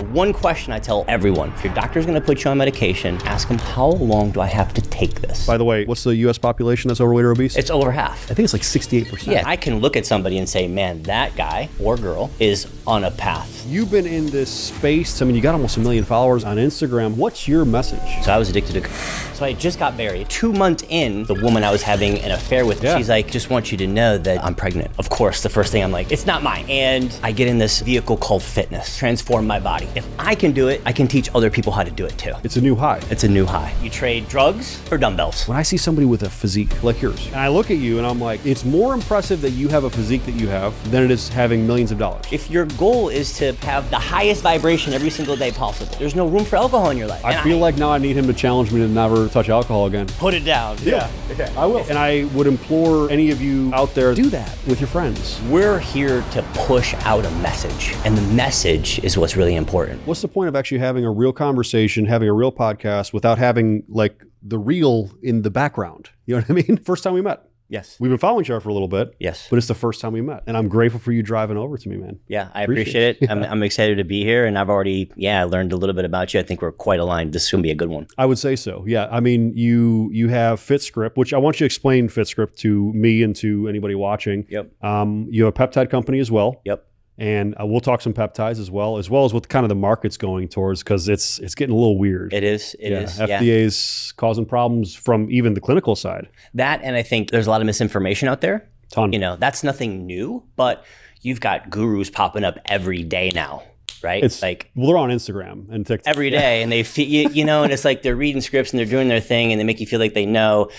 The one question I tell everyone, if your doctor's gonna put you on medication, ask them, how long do I have to take this? By the way, what's the US population that's overweight or obese? It's over half. I think it's like 68%. Yeah, I can look at somebody and say, man, that guy or girl is on a path. You've been in this space. I mean, you got almost 1 million followers on Instagram. What's your message? So I was addicted to, so I just got married. 2 months in, the woman I was having an affair with, she's like, just want you to know that I'm pregnant. Of course, the first thing I'm like, it's not mine. And I get in this vehicle called fitness, transform my body. If I can do it, I can teach other people how to do it too. It's a new high. It's a new high. You trade drugs for dumbbells. When I see somebody with a physique like yours, and I look at you and I'm like, it's more impressive that you have a physique that you have than it is having millions of dollars. If your goal is to have the highest vibration every single day possible, there's no room for alcohol in your life. I feel like now I need him to challenge me to never touch alcohol again. Put it down. Yeah, okay. I will. And I would implore any of you out there, do that with your friends. We're here to push out a message, and the message is what's really important. What's the point of actually having a real conversation, having a real podcast without having like the real in the background? You know what I mean? First time we met. Yes. We've been following each other for a little bit. Yes. But it's the first time we met. And I'm grateful for you driving over to me, man. Yeah, I appreciate it. I'm excited to be here. And I've already, learned a little bit about you. I think we're quite aligned. This is going to be a good one. I would say so. Yeah. I mean, you have FitScript, which I want you to explain FitScript to me and to anybody watching. Yep. You have a peptide company as well. Yep. And we'll talk some peptides as well as what kind of the market's going towards, because it's getting a little weird. It is. It is. FDA's causing problems from even the clinical side. That, and I think there's a lot of misinformation out there. Ton. You know, that's nothing new, but you've got gurus popping up every day now, right? It's like, well, they're on Instagram and TikTok every day, and they you know, and it's like they're reading scripts and they're doing their thing, and they make you feel like they know.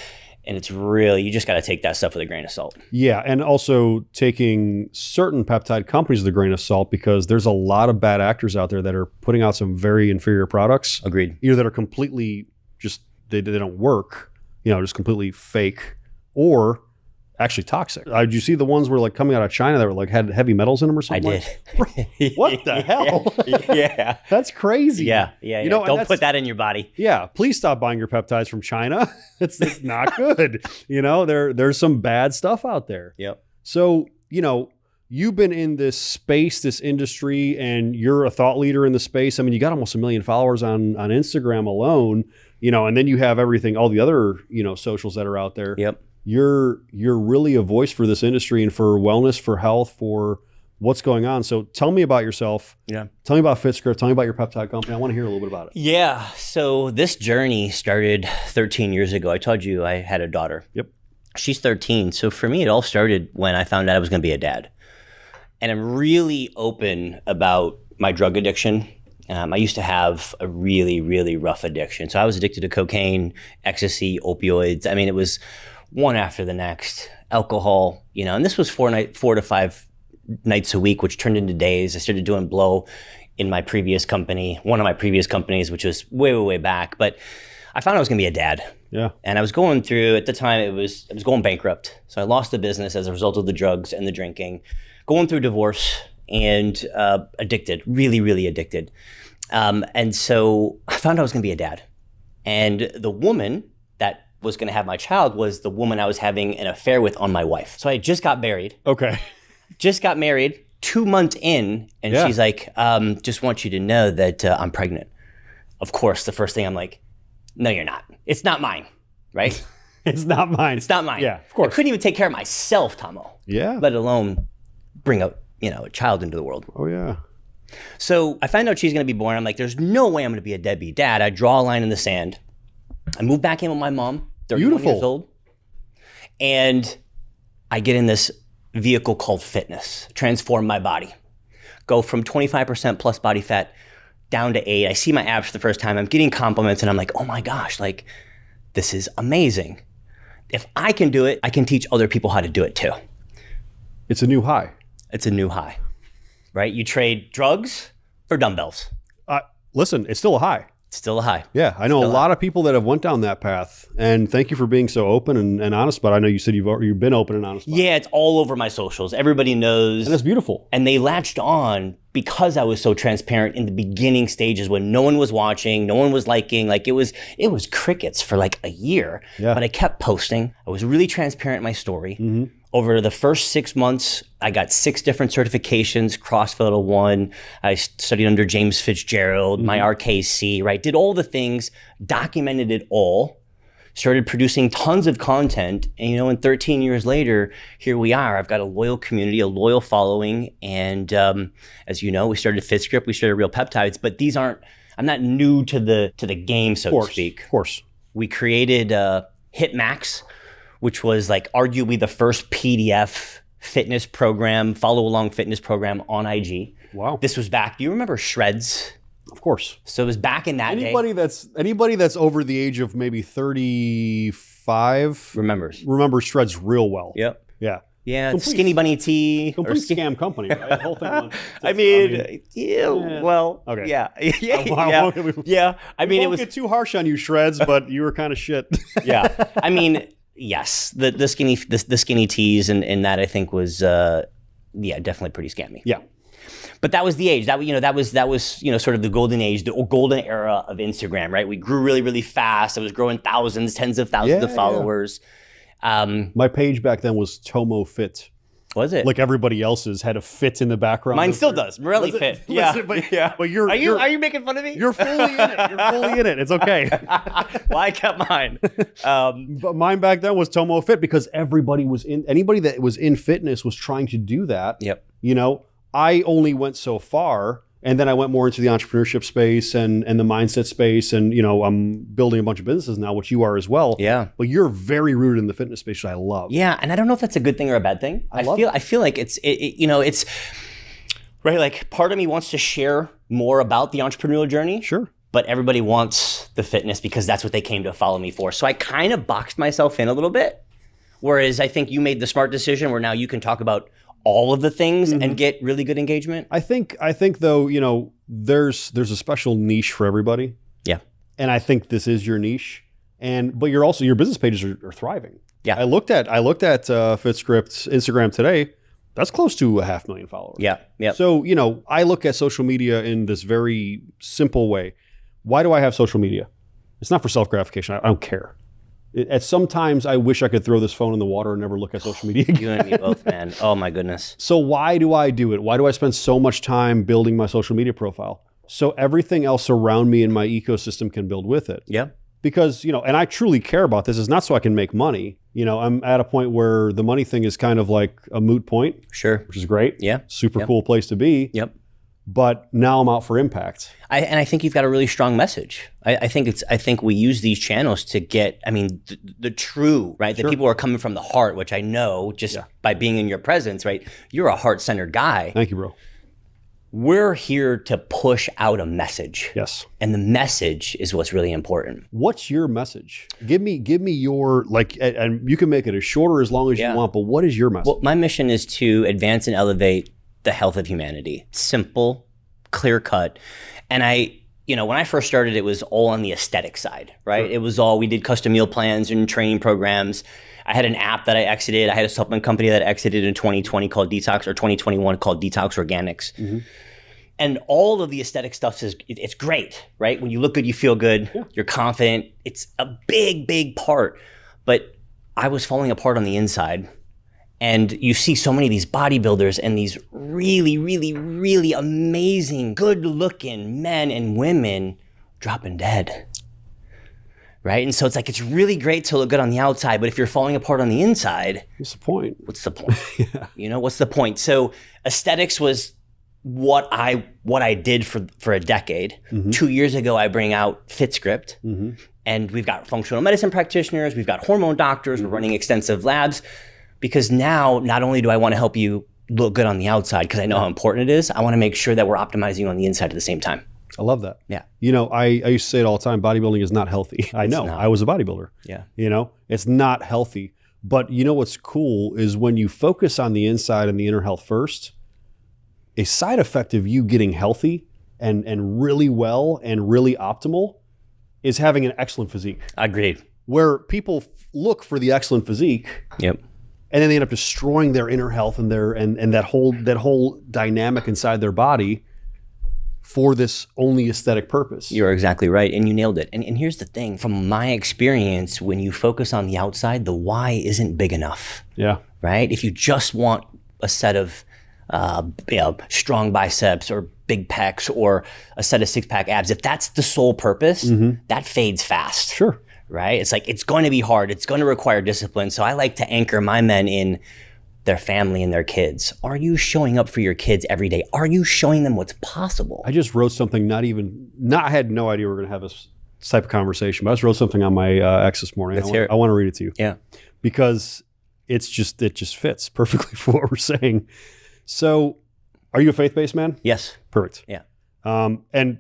And it's really, you just got to take that stuff with a grain of salt. Yeah. And also taking certain peptide companies with a grain of salt, because there's a lot of bad actors out there that are putting out some very inferior products. Agreed. Either that are completely just, they don't work, just completely fake, or actually toxic. Did you see the ones were like coming out of China that were like had heavy metals in them or something? I did. What the hell? Yeah. That's crazy. Yeah. Don't put that in your body. Yeah. Please stop buying your peptides from China. It's not good. There's some bad stuff out there. Yep. So, you've been in this space, this industry, and you're a thought leader in the space. I mean, you got almost 1 million followers on Instagram alone, and then you have everything, all the other, socials that are out there. Yep. You're really a voice for this industry and for wellness, for health, for what's going on. So tell me about yourself. Yeah. Tell me about FitScript. Tell me about your peptide company. I want to hear a little bit about it. Yeah. So this journey started 13 years ago. I told you I had a daughter. Yep. She's 13. So for me, it all started when I found out I was going to be a dad. And I'm really open about my drug addiction. I used to have a really, really rough addiction. So I was addicted to cocaine, ecstasy, opioids. I mean, it was one after the next, alcohol, and this was 4 to 5 nights a week, which turned into days. I started doing blow in my previous company, one of my previous companies, which was way, way, way back. But I found I was going to be a dad. Yeah. And I was going through, at the time, I was going bankrupt. So I lost the business as a result of the drugs and the drinking, going through divorce, and addicted, really, really addicted. And so I found I was going to be a dad. And the woman that was going to have my child was the woman I was having an affair with on my wife. So I just got married. Okay. Just got married 2 months in, and she's like, just want you to know that I'm pregnant. Of course, the first thing I'm like, no, you're not. It's not mine, right? It's not mine. It's not mine. Yeah, of course. I couldn't even take care of myself, Tomo. Yeah. Let alone bring a child into the world. Oh, yeah. So I find out she's going to be born. I'm like, there's no way I'm going to be a deadbeat dad. I draw a line in the sand. I moved back in with my mom, 31 years old. And I get in this vehicle called fitness, transform my body, go from 25% plus body fat down to 8. I see my abs for the first time. I'm getting compliments and I'm like, oh my gosh, like this is amazing. If I can do it, I can teach other people how to do it too. It's a new high. It's a new high, right? You trade drugs for dumbbells. Listen, it's still a high. It's still a high. Yeah, I know a lot of people that have went down that path, and thank you for being so open and honest. But I know you said you've been open and honest. Yeah, it's all over my socials. Everybody knows, and it's beautiful. And they latched on because I was so transparent in the beginning stages when no one was watching, no one was liking. Like it was crickets for like a year. Yeah. But I kept posting. I was really transparent in my story. Mm-hmm. over the first 6 months, I got 6 different certifications, CrossFit 1. I studied under James Fitzgerald, my RKC, right? Did all the things, documented it all, started producing tons of content. And, you know, and 13 years later, here we are. I've got a loyal community, a loyal following. And as you know, we started FitScript, we started Real Peptides, but these aren't, I'm not new to the game, so to speak. Of course. We created HitMax, which was like arguably the first PDF fitness program, follow along fitness program on IG. Wow. This was back, do you remember Shreds? Of course. So it was back in that day. Anybody that's over the age of maybe 35 remembers Shreds real well. Yep. Yeah. Yeah, Skinny Bunny Tea. Complete scam company, right? The whole thing. Well, okay. Yeah. I mean, it was get too harsh on you, Shreds, but you were kind of shit. Yeah. I mean, yes, the skinny teas and that I think was definitely pretty scammy. Yeah. But that was the age. That was sort of the golden age, the golden era of Instagram, right? We grew really, really fast. It was growing thousands, tens of thousands of followers. My page back then was Tomo Fit. Was it? Like everybody else's had a fit in the background. Mine still does. Morelli Fit. Yeah. But you're are you making fun of me? You're fully in it. You're fully in it. It's okay. Well, I kept mine. But mine back then was Tomo Fit because anybody that was in fitness was trying to do that. Yep. You know, I only went so far. And then I went more into the entrepreneurship space and the mindset space. And, you know, I'm building a bunch of businesses now, which you are as well. Yeah. But you're very rooted in the fitness space, which I love. Yeah. And I don't know if that's a good thing or a bad thing. I feel like it's right. Like part of me wants to share more about the entrepreneurial journey. Sure. But everybody wants the fitness because that's what they came to follow me for. So I kind of boxed myself in a little bit. Whereas I think you made the smart decision where now you can talk about all of the things and get really good engagement. I think though, you know, there's a special niche for everybody. Yeah. And I think this is your niche. But your business pages are thriving. Yeah. I looked at FitScript's Instagram today. That's close to 500,000 followers. Yeah. Yeah. So, you know, I look at social media in this very simple way. Why do I have social media? It's not for self-gratification. I don't care. At sometimes I wish I could throw this phone in the water and never look at social media again. You and me both, man. Oh my goodness. So why do I do it? Why do I spend so much time building my social media profile? So everything else around me in my ecosystem can build with it. Yeah. Because, you know, and I truly care about this. It's not so I can make money. You know, I'm at a point where the money thing is kind of like a moot point. Sure. Which is great. Yeah. Super cool place to be. Yep. But now I'm out for impact. I think you've got a really strong message. I think we use these channels to get, the true, right? Sure. The people are coming from the heart, which I know just by being in your presence, right? You're a heart-centered guy. Thank you, bro. We're here to push out a message. Yes. And the message is what's really important. What's your message? Give me your, like, and you can make it as short or as long as you want, but what is your message? Well, my mission is to advance and elevate the health of humanity. Simple, clear cut. And when I first started, it was all on the aesthetic side, right? Sure. It was all, we did custom meal plans and training programs. I had an app that I exited. I had a supplement company that I exited in 2020 called Detox, or 2021 called Detox Organics. Mm-hmm. And all of the aesthetic stuff it's great, right? When you look good, you feel good, you're confident. It's a big, big part. But I was falling apart on the inside. And you see so many of these bodybuilders and these really, really, really amazing, good-looking men and women dropping dead, right? And so it's like, it's really great to look good on the outside, but if you're falling apart on the inside, what's the point? What's the point? You know, what's the point? So aesthetics was what I did for a decade. Mm-hmm. 2 years ago, I bring out FitScript, and we've got functional medicine practitioners, we've got hormone doctors, we're running extensive labs. Because now, not only do I want to help you look good on the outside, because I know how important it is, I want to make sure that we're optimizing on the inside at the same time. I love that. Yeah. You know, I used to say it all the time, bodybuilding is not healthy. I know, I was a bodybuilder. Yeah. You know, it's not healthy. But you know what's cool is when you focus on the inside and the inner health first, a side effect of you getting healthy and really well and really optimal is having an excellent physique. Agreed. Where people look for the excellent physique. Yep. And then they end up destroying their inner health and that whole dynamic inside their body. for this only aesthetic purpose. You're exactly right. And you nailed it. And here's the thing, from my experience, when you focus on the outside, the why isn't big enough. Yeah. Right? If you just want a set of strong biceps or big pecs or a set of 6-pack abs, if that's the sole purpose, that fades fast. Sure. Right? It's like, it's going to be hard. It's going to require discipline. So I like to anchor my men in their family and their kids. Are you showing up for your kids every day? Are you showing them what's possible? I just wrote something, I had no idea we were going to have this type of conversation, but I just wrote something on my X this morning. I want to read it to you. Yeah. Because it just fits perfectly for what we're saying. So, are you a faith-based man? Yes. Perfect. Yeah. And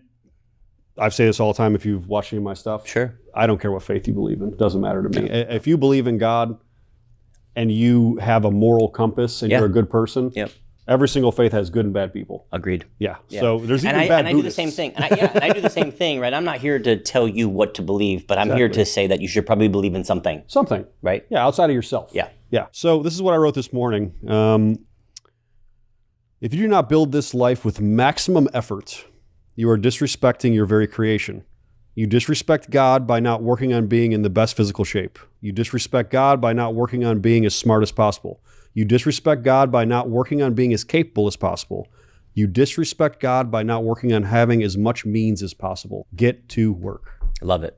I say this all the time if you've watched any of my stuff. Sure. I don't care what faith you believe in. It doesn't matter to me. If you believe in God and you have a moral compass and you're a good person, every single faith has good and bad people. Agreed. Yeah. So there's even bad and I do the Buddhists. same thing. And I do the same thing, right? I'm not here to tell you what to believe, but I'm here to say that you should probably believe in something. Something. Right? Yeah, outside of yourself. Yeah. Yeah. So this is what I wrote this morning. If you do not build this life with maximum effort, you are disrespecting your very creation. You disrespect God by not working on being in the best physical shape. You disrespect God by not working on being as smart as possible. You disrespect God by not working on being as capable as possible. You disrespect God by not working on having as much means as possible. Get to work. Love it.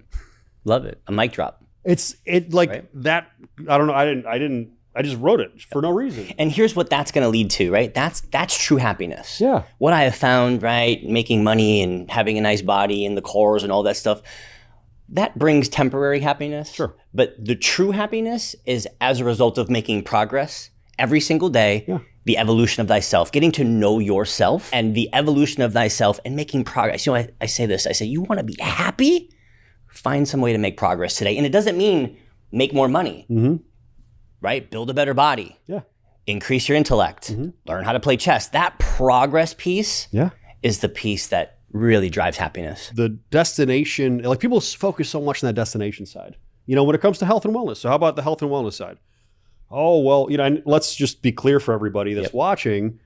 Love it. A mic drop. Right? That. I don't know. I just wrote it for no reason. And here's what that's going to lead to, right? That's true happiness. Yeah. What I have found, right, making money and having a nice body and the cars and all that stuff, that brings temporary happiness. Sure. But the true happiness is as a result of making progress every single day, the evolution of thyself, getting to know yourself and the evolution of thyself and making progress. You know, I say this, I say, you want to be happy? Find some way to make progress today. And it doesn't mean make more money. Right? Build a better body. Yeah. Increase your intellect. Learn how to play chess. That progress piece is the piece that really drives happiness. The destination, like people focus so much on that destination side. You know, when it comes to health and wellness. So how about the health and wellness side? Oh, well, you know, and let's just be clear for everybody that's watching.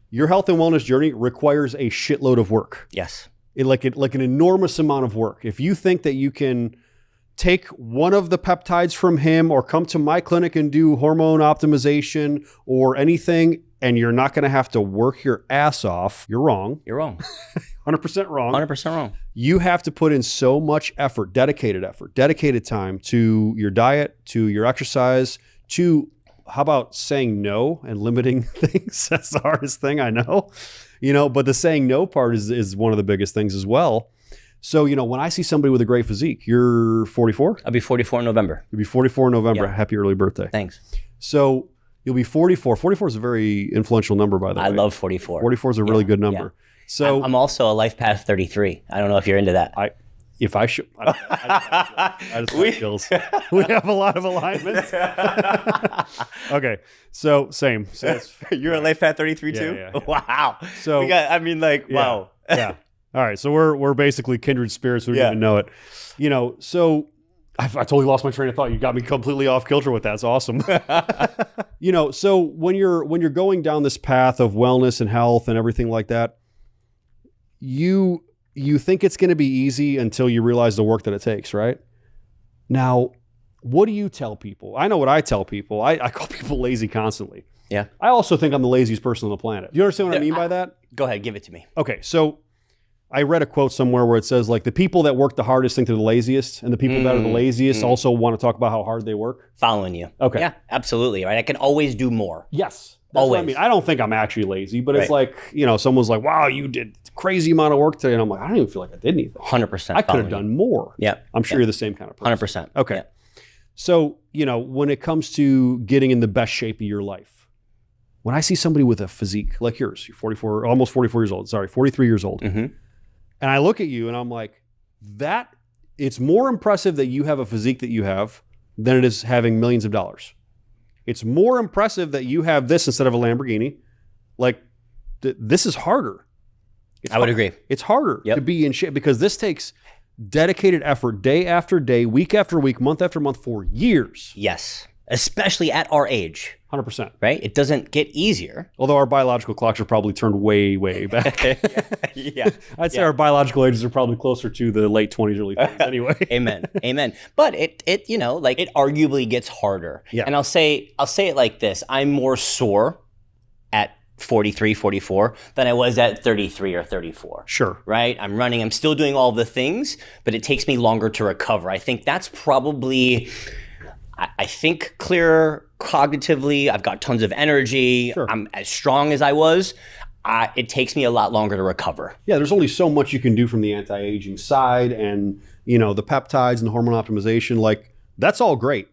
Your health and wellness journey requires a shitload of work. Yes. Like an enormous amount of work. If you think that you can take one of the peptides from him or come to my clinic and do hormone optimization or anything, and you're not going to have to work your ass off, you're wrong. You're wrong. 100% wrong. 100% wrong. You have to put in so much effort, dedicated time to your diet, to your exercise, to how about saying no and limiting things? That's the hardest thing, I know. You know, but the saying no part is one of the biggest things as well. So, you know, when I see somebody with a great physique, you're 44? I'll be 44 in November. You'll be 44 in November. Yeah. Happy early birthday. Thanks. So you'll be 44. 44 is a very influential number, by the way. I love 44. 44 is a really good number. Yeah. So I'm also a life path 33. I don't know if you're into that. I just like skills. We have a lot of alignments. Okay. So same. So you're a life path 33 yeah, too? Yeah. Wow. So we got, wow. Yeah. All right. So we're basically kindred spirits. We don't even know it. You know, so I totally lost my train of thought. You got me completely off kilter with that. It's awesome. You know, so when you're going down this path of wellness and health and everything like that, you think it's going to be easy until you realize the work that it takes, right? Now, what do you tell people? I know what I tell people. I call people lazy constantly. Yeah. I also think I'm the laziest person on the planet. Do you understand what I mean by that? Go ahead, give it to me. Okay, so I read a quote somewhere where it says, like, the people that work the hardest think they're the laziest, and the people that are the laziest also want to talk about how hard they work. Following you. Okay. Yeah, absolutely. Right. I can always do more. Yes. That's always. what I mean. I don't think I'm actually lazy, but it's like, you know, someone's like, wow, you did crazy amount of work today. And I'm like, I don't even feel like I did anything. 100%. I could have done more. Yeah. I'm sure you're the same kind of person. 100%. Okay. Yeah. So, you know, when it comes to getting in the best shape of your life, when I see somebody with a physique like yours, you're 44, almost 44 years old, 43 years old. Mm-hmm. And I look at you and I'm like, it's more impressive that you have a physique that you have than it is having millions of dollars. It's more impressive that you have this instead of a Lamborghini. Like, this is harder. I would agree. It's harder to be in shape because this takes dedicated effort day after day, week after week, month after month for years. Yes. Especially at our age. 100%. right? It doesn't get easier. Although our biological clocks are probably turned way, way back. Yeah. I'd say our biological ages are probably closer to the late 20s, early 30s anyway. Amen. But it you know, like it arguably gets harder. Yeah. And I'll say it like this. I'm more sore at 43, 44 than I was at 33 or 34. Sure. Right? I'm running, I'm still doing all the things, but it takes me longer to recover. I think that's probably, I think clearer cognitively. I've got tons of energy. Sure. I'm as strong as I was. It takes me a lot longer to recover. Yeah, there's only so much you can do from the anti-aging side, and you know, the peptides and the hormone optimization, like that's all great.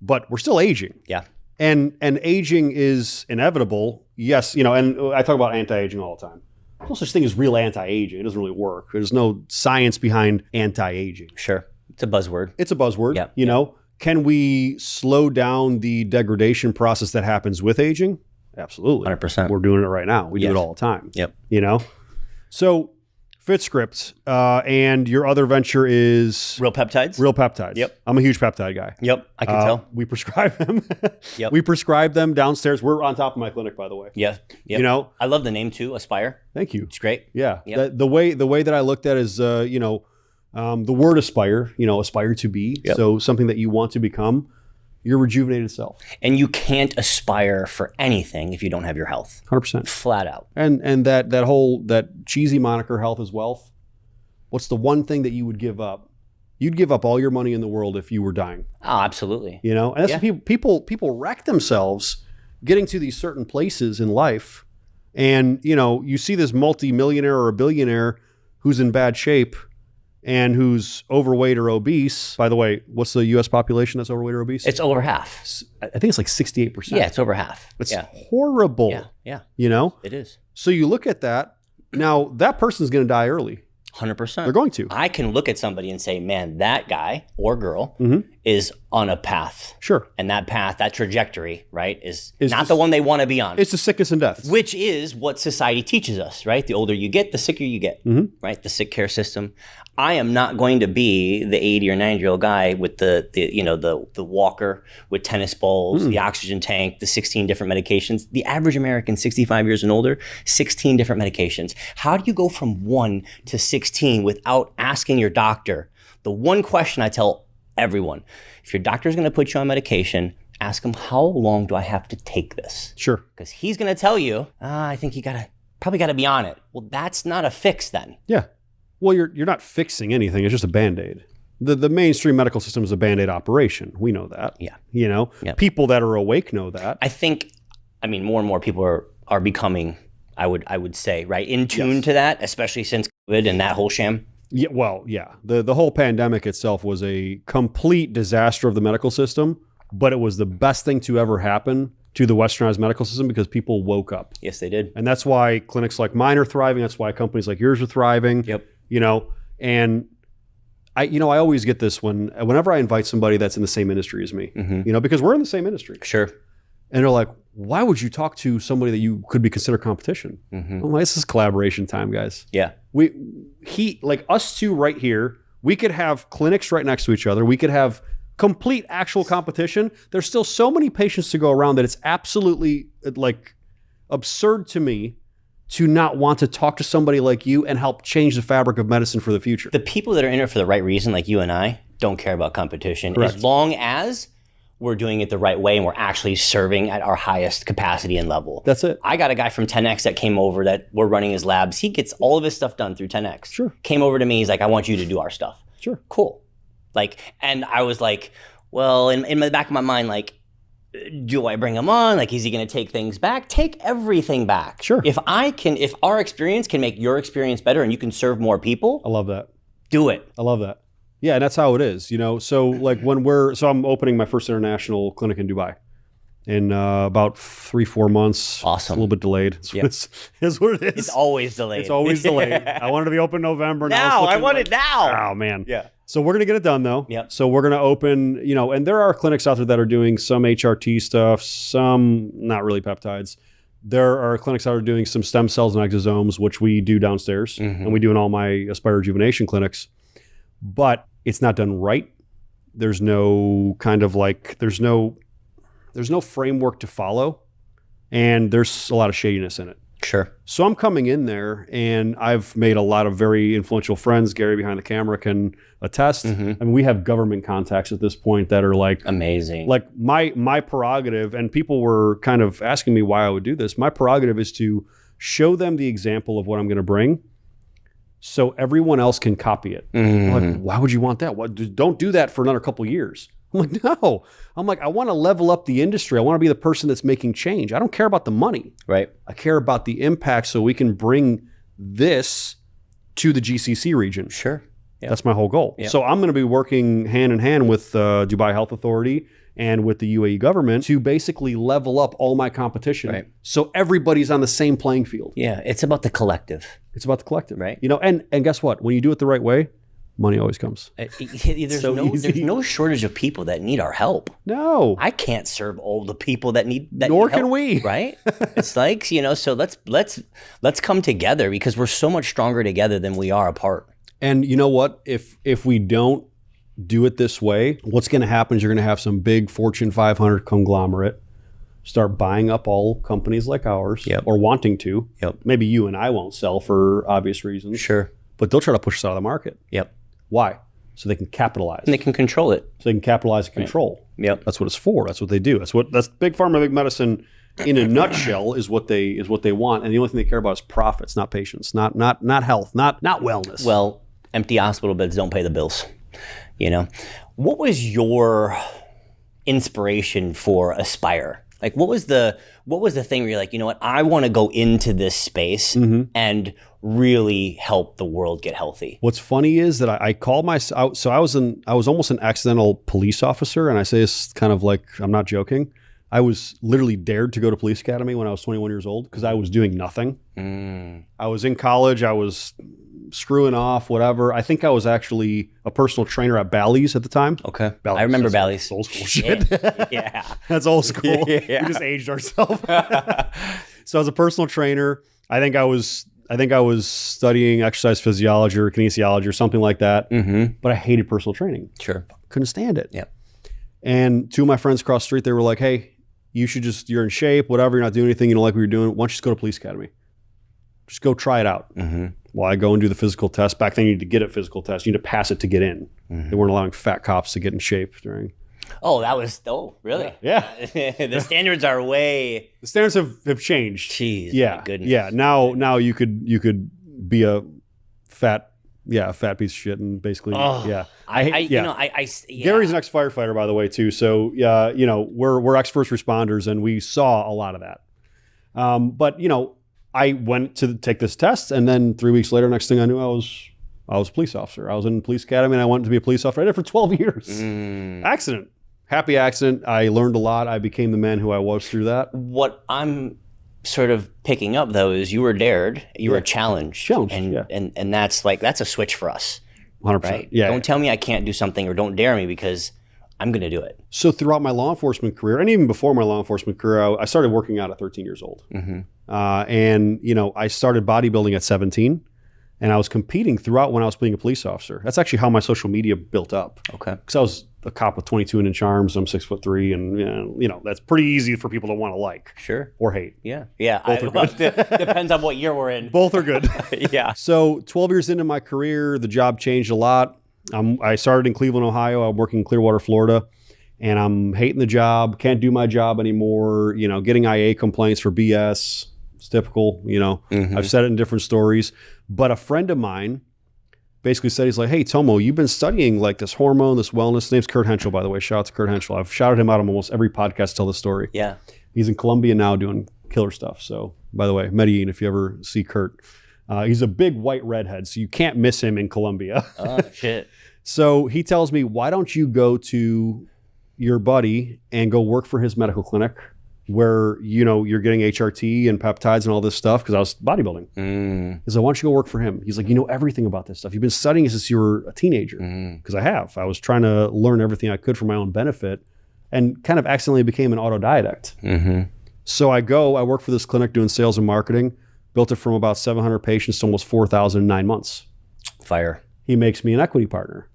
But we're still aging. Yeah. And aging is inevitable. Yes, you know, and I talk about anti-aging all the time. There's no such thing as real anti-aging. It doesn't really work. There's no science behind anti-aging. Sure. It's a buzzword. It's a buzzword. Yeah. You know, can we slow down the degradation process that happens with aging? Absolutely. 100%. We're doing it right now. We do Yes. it all the time. Yep. You know? So, FitScript, and your other venture is Real peptides? Real Peptides. Yep. I'm a huge peptide guy. Yep. I can tell. We prescribe them. Yep. We prescribe them downstairs. We're on top of my clinic, by the way. Yeah. Yep. You know? I love the name too, Aspire. Thank you. It's great. Yeah. Yep. The way that I looked at it is, you know, the word aspire, you know, aspire to be. Yep. So something that you want to become, your rejuvenated self. And you can't aspire for anything if you don't have your health. 100%. Flat out. And that cheesy moniker, health is wealth. What's the one thing that you would give up? You'd give up all your money in the world if you were dying. Oh, absolutely. You know, and that's Yeah. what people wreck themselves getting to these certain places in life. And, you know, you see this multi-millionaire or a billionaire who's in bad shape and who's overweight or obese. By the way, what's the U.S. population that's overweight or obese? It's over half. I think it's like 68%. Yeah, it's over half. It's yeah. horrible. Yeah. You know? It is. So you look at that. Now, that person's going to die early. 100%. They're going to. I can look at somebody and say, man, that guy or girl Mm-hmm. is on a path. Sure. And that path, that trajectory, right, is Is not this- the one they want to be on. It's the sickness and death. Which is what society teaches us, right? The older you get, the sicker you get, right? The sick care system. I am not going to be the 80 or 90-year-old guy with the walker with tennis balls, the oxygen tank, the 16 different medications. The average American, 65 years and older, 16 different medications. How do you go from 1 to 16 without asking your doctor? The one question I tell everyone, if your doctor is going to put you on medication, ask him, how long do I have to take this? Sure. Because he's going to tell you, I think you probably got to be on it. Well, that's not a fix then. Yeah. Well, you're not fixing anything. It's just a Band-Aid. The mainstream medical system is a Band-Aid operation. We know that. Yeah. You know, Yeah. people that are awake know that. I think, more and more people are becoming, I would say, right, in tune to that, especially since COVID and that whole sham. Yeah. Well, yeah. The whole pandemic itself was a complete disaster of the medical system, but it was the best thing to ever happen to the westernized medical system because people woke up. Yes, they did. And that's why clinics like mine are thriving. That's why companies like yours are thriving. Yep. You know, and I always get this whenever I invite somebody that's in the same industry as me, you know, because we're in the same industry. Sure. And they're like, why would you talk to somebody that you could be considered competition? I'm like, this is collaboration time, guys. Yeah. Like us two right here, we could have clinics right next to each other. We could have complete actual competition. There's still so many patients to go around that it's absolutely like absurd to me to not want to talk to somebody like you and help change the fabric of medicine for the future. The people that are in it for the right reason, like you and I, don't care about competition. Correct. As long as we're doing it the right way and we're actually serving at our highest capacity and level. That's it. I got a guy from 10X that came over that we're running his labs. He gets all of his stuff done through 10X. Sure. Came over to me. He's like, I want you to do our stuff. Sure. Cool. Like, and I was like, well, in the back of my mind, like, do I bring him on? Like, is he going to take things back? Take everything back. Sure. If our experience can make your experience better and you can serve more people, I love that. do it. I love that. Yeah, and that's how it is, you know. So like I'm opening my first international clinic in Dubai in about 3-4 months. Awesome. It's a little bit delayed. It's what it is. It's always delayed. It's always delayed. I wanted to be open November. Now, it's I looking want like- it now. Oh man. Yeah. So we're gonna get it done though. Yep. So we're gonna open, you know, and there are clinics out there that are doing some HRT stuff, some not really peptides. There are clinics that are doing some stem cells and exosomes, which we do downstairs, and we do in all my Aspire Rejuvenation clinics. But it's not done right. There's no kind of like, there's no there's no framework to follow, and there's a lot of shadiness in it. Sure. So I'm coming in there, and I've made a lot of very influential friends. Gary behind the camera can attest. I mean, we have government contacts at this point that are like amazing. Like my prerogative, and people were kind of asking me why I would do this. My prerogative is to show them the example of what I'm going to bring, so everyone else can copy it. I'm like, why would you want that? What? Don't do that for another couple of years. I'm like, no. I'm like, I want to level up the industry. I want to be the person that's making change. I don't care about the money. Right. I care about the impact, so we can bring this to the GCC region. Sure. Yep. That's my whole goal. Yep. So I'm going to be working hand in hand with Dubai Health Authority and with the UAE government to basically level up all my competition. Right. So everybody's on the same playing field. Yeah. It's about the collective. It's about the collective. Right. You know, and guess what? When you do it the right way, money always comes. There's no shortage of people that need our help. No. I can't serve all the people that need that. Nor need help, can we. Right? It's like, you know, so let's come together, because we're so much stronger together than we are apart. And you know what? If we don't do it this way, what's going to happen is you're going to have some big Fortune 500 conglomerate start buying up all companies like ours, or wanting to. Maybe you and I won't sell for obvious reasons. Sure. But they'll try to push us out of the market. Why? So they can capitalize. And they can control it. So they can capitalize and control. That's what it's for. That's what they do. That's big pharma, big medicine in a nutshell is what they want. And the only thing they care about is profits, not patients, not health, not wellness. Well, empty hospital beds don't pay the bills. You know, what was your inspiration for Aspire? Like, what was the thing where you're like, you know what, I want to go into this space and really help the world get healthy? What's funny is that I called myself. So I was almost an accidental police officer, and I say this kind of like, I'm not joking. I was literally dared to go to police academy when I was 21 years old because I was doing nothing. I was in college. I was screwing off, whatever. I think I was actually a personal trainer at Bally's at the time. Okay. Bally's, I remember Bally's. Old school shit. Yeah. That's old school. Yeah. We just aged ourselves. So I was a personal trainer. I think I was studying exercise physiology or kinesiology or something like that. But I hated personal training. Sure. Couldn't stand it. Yeah. And two of my friends across the street, they were like, hey, you're in shape, whatever, you're not doing anything, you don't like what you're doing, why don't you just go to police academy? Just go try it out. Well, I go and do the physical test. Back then, you need to get a physical test. You need to pass it to get in. They weren't allowing fat cops to get in shape during. Oh, really? Yeah. The standards are way. The standards have changed. Jeez. Yeah. My goodness. Yeah. Now you could be a fat piece of shit and basically, yeah. Gary's an ex-firefighter, by the way, too. So, you know, we're ex-first responders, and we saw a lot of that. But, you know, I went to take this test, and then 3 weeks later, next thing I knew, I was a police officer. I was in police academy, and I wanted to be a police officer. I did it for 12 years. Accident. Happy accident. I learned a lot. I became the man who I was through that. What I'm sort of picking up, though, is you were dared, you were challenged. And that's a switch for us. 100%. Right? Yeah. Don't tell me I can't do something, or don't dare me, because I'm going to do it. So throughout my law enforcement career, and even before my law enforcement career, I started working out at 13 years old. And, you know, I started bodybuilding at 17, and I was competing throughout when I was being a police officer. That's actually how my social media built up. Okay. Because I was a cop with 22-inch arms. I'm 6'3", and you know that's pretty easy for people to want to like, or hate. Yeah. Both are good. Depends on what year we're in. Both are good. Yeah. So 12 years into my career, the job changed a lot. I started in Cleveland, Ohio. I'm working in Clearwater, Florida, and I'm hating the job. Can't do my job anymore. You know, getting IA complaints for BS. It's typical. You know, I've said it in different stories. But a friend of mine basically said, he's like, hey, Tomo, you've been studying like this hormone, this wellness. His name's Kurt Henschel, by the way. Shout out to Kurt Henschel. I've shouted him out on almost every podcast to tell the story. Yeah. He's in Colombia now doing killer stuff. So, by the way, Medellin, if you ever see Kurt, he's a big white redhead, so you can't miss him in Colombia. Oh, shit. So he tells me, why don't you go to your buddy and go work for his medical clinic where, you know, you're getting HRT and peptides and all this stuff, because I was bodybuilding. He's like, why don't you go work for him? He's like, you know everything about this stuff. You've been studying since you were a teenager. Because I have. I was trying to learn everything I could for my own benefit and kind of accidentally became an autodidact. So I work for this clinic doing sales and marketing, built it from about 700 patients to almost 4,000 in 9 months. Fire. He makes me an equity partner.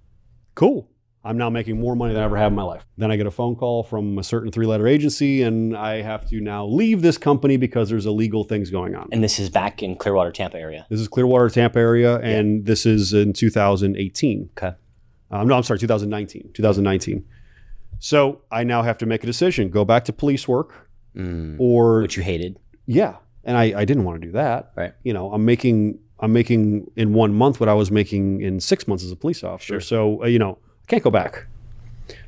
Cool. I'm now making more money than I ever have in my life. Then I get a phone call from a certain 3-letter agency, and I have to now leave this company because there's illegal things going on. And this is back in Clearwater, Tampa area. This is Clearwater, Tampa area, and this is in 2018. Okay. No, I'm sorry, 2019. So I now have to make a decision: go back to police work, or Which you hated. yeah. And I didn't want to do that. Right. You know, I'm making in 1 month what I was making in 6 months as a police officer. Sure. So you know, I can't go back.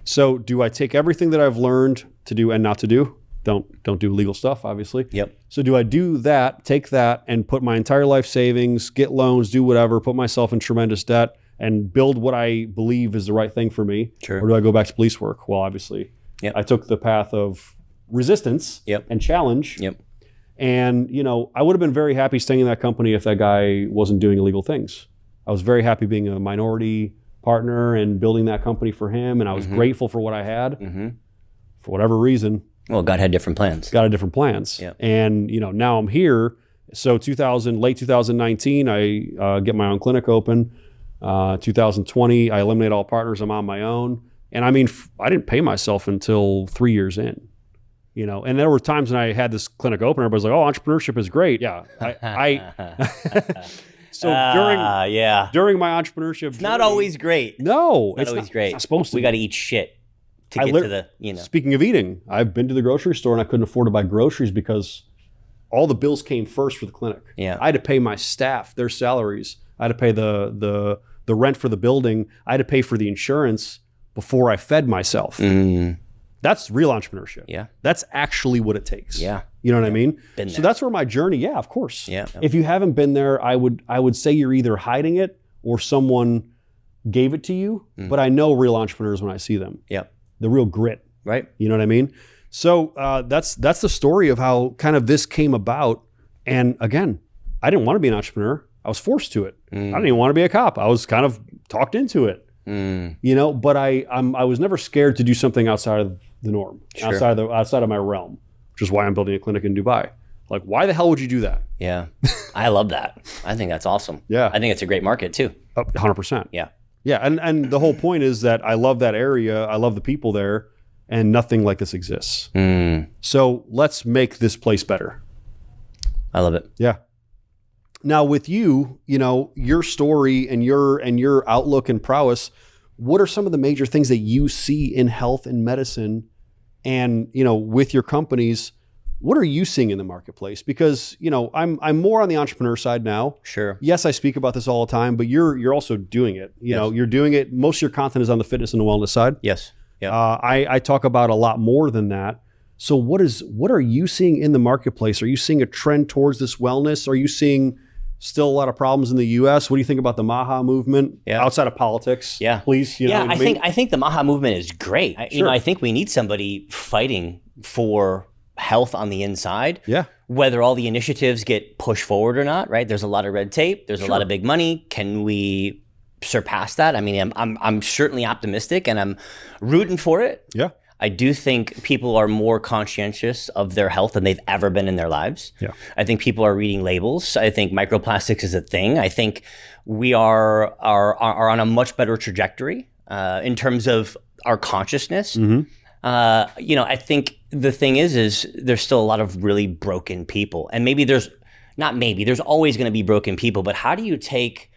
So do I take everything that I've learned to do and not to do? Don't do illegal stuff, obviously. Yep. So do I do that, take that, and put my entire life savings, get loans, do whatever, put myself in tremendous debt, and build what I believe is the right thing for me? Sure. Or do I go back to police work? Well, obviously, Yep. I took the path of resistance Yep. and challenge. Yep. And, you know, I would have been very happy staying in that company if that guy wasn't doing illegal things. I was very happy being a minority partner and building that company for him. And I was grateful for what I had. For whatever reason, Well, God had different plans. got a different plans. Yeah. And, you know, now I'm here. So late 2019, I get my own clinic open. 2020, I eliminate all partners. I'm on my own. And I mean, I didn't pay myself until 3 years in. You know, and there were times when I had this clinic open, everybody's like, "Oh, entrepreneurship is great." Yeah, so during my entrepreneurship, It's not always great. No, It's not always great. It's not supposed to. We got to eat shit to get to the, you know. Speaking of eating, I've been to the grocery store and I couldn't afford to buy groceries because all the bills came first for the clinic. Yeah. I had to pay my staff their salaries. I had to pay the rent for the building. I had to pay for the insurance before I fed myself. That's real entrepreneurship. Yeah. That's actually what it takes. Yeah. You know what I mean? Been So there. that's where my journey, yeah, of course. Yeah. If you haven't been there, I would say you're either hiding it or someone gave it to you. But I know real entrepreneurs when I see them. Yep. The real grit. Right. You know what I mean? So that's the story of how kind of this came about. And again, I didn't want to be an entrepreneur. I was forced to it. I didn't even want to be a cop. I was kind of talked into it. You know, but I was never scared to do something outside of the norm, Sure. outside of my realm, which is why I'm building a clinic in Dubai. Like, why the hell would you do that? Yeah. I love that. I think that's awesome. Yeah. I think it's a great market too. 100%. Yeah. Yeah, and the whole point is that I love that area. I love the people there, and nothing like this exists. So let's make this place better. I love it. Yeah. Now with you, you know, your story and your outlook and prowess, what are some of the major things that you see in health and medicine and, you know, with your companies, what are you seeing in the marketplace? Because, you know, I'm more on the entrepreneur side now. Sure. Yes, I speak about this all the time, but you're also doing it. You know, you're doing it. Most of your content is on the fitness and the wellness side. Yes. Yeah. I talk about a lot more than that. So what are you seeing in the marketplace? Are you seeing a trend towards this wellness? Are you seeing still a lot of problems in the U.S.? What do you think about the Maha movement outside of politics? Yeah. Please. You know what I mean? I think the Maha movement is great. You know, I think we need somebody fighting for health on the inside. Yeah. Whether all the initiatives get pushed forward or not, right? There's a lot of red tape. There's a lot of big money. Can we surpass that? I mean, I'm certainly optimistic and I'm rooting for it. Yeah. I do think people are more conscientious of their health than they've ever been in their lives. Yeah. I think people are reading labels. I think microplastics is a thing. I think we are on a much better trajectory in terms of our consciousness. You know, I think the thing is there's still a lot of really broken people. And there's always going to be broken people, but how do you take,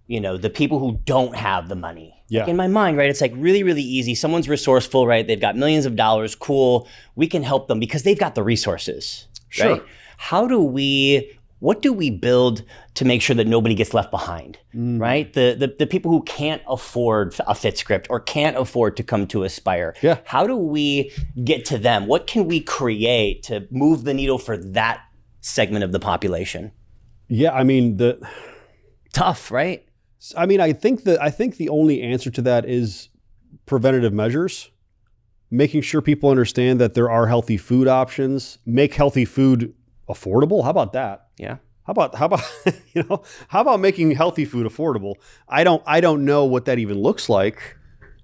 you know, the people who don't have the money? Yeah. Like in my mind, right, it's like really, really easy. Someone's resourceful, right? They've got millions of dollars. Cool. We can help them because they've got the resources, right? What do we build to make sure that nobody gets left behind, right? The people who can't afford a FitScript or can't afford to come to Aspire. Yeah. How do we get to them? What can we create to move the needle for that segment of the population? Yeah. I mean, Tough, right? I think the only answer to that is preventative measures, making sure people understand that there are healthy food options, make healthy food affordable. How about that? Yeah. How about you know, how about making healthy food affordable? I don't know what that even looks like,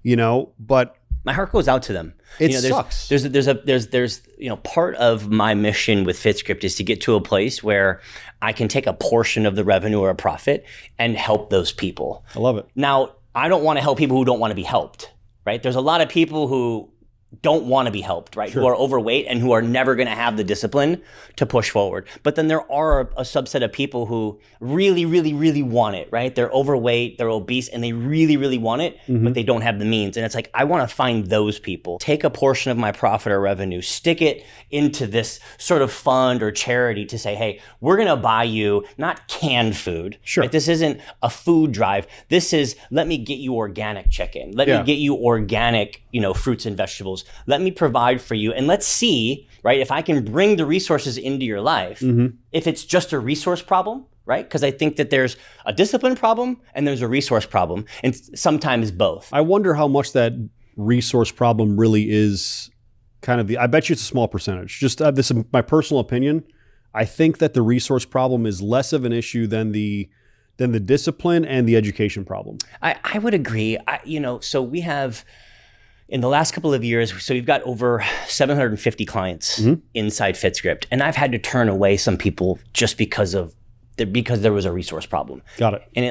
you know, but my heart goes out to them. It you know, sucks. There's you know, part of my mission with FitScript is to get to a place where I can take a portion of the revenue or a profit and help those people. I love it. Now, I don't want to help people who don't want to be helped. right? There's a lot of people who don't want to be helped, right? Sure. Who are overweight and who are never going to have the discipline to push forward. But then there are a subset of people who really, really, really want it, right? They're overweight, they're obese, and they really, really want it, but they don't have the means. And it's like, I want to find those people, take a portion of my profit or revenue, stick it into this sort of fund or charity to say, hey, we're going to buy you not canned food. Sure. Right? This isn't a food drive. This is, let me get you organic chicken. Let me get you organic, fruits and vegetables. Let me provide for you. And let's see, right, if I can bring the resources into your life, if it's just a resource problem, right? Because I think that there's a discipline problem and there's a resource problem, and sometimes both. I wonder how much that resource problem really is kind of I bet you it's a small percentage. Just this is my personal opinion. I think that the resource problem is less of an issue than the discipline and the education problem. I would agree. So we have, in the last couple of years, so we've got over 750 clients inside FitScript, and I've had to turn away some people just because there was a resource problem. Got it. And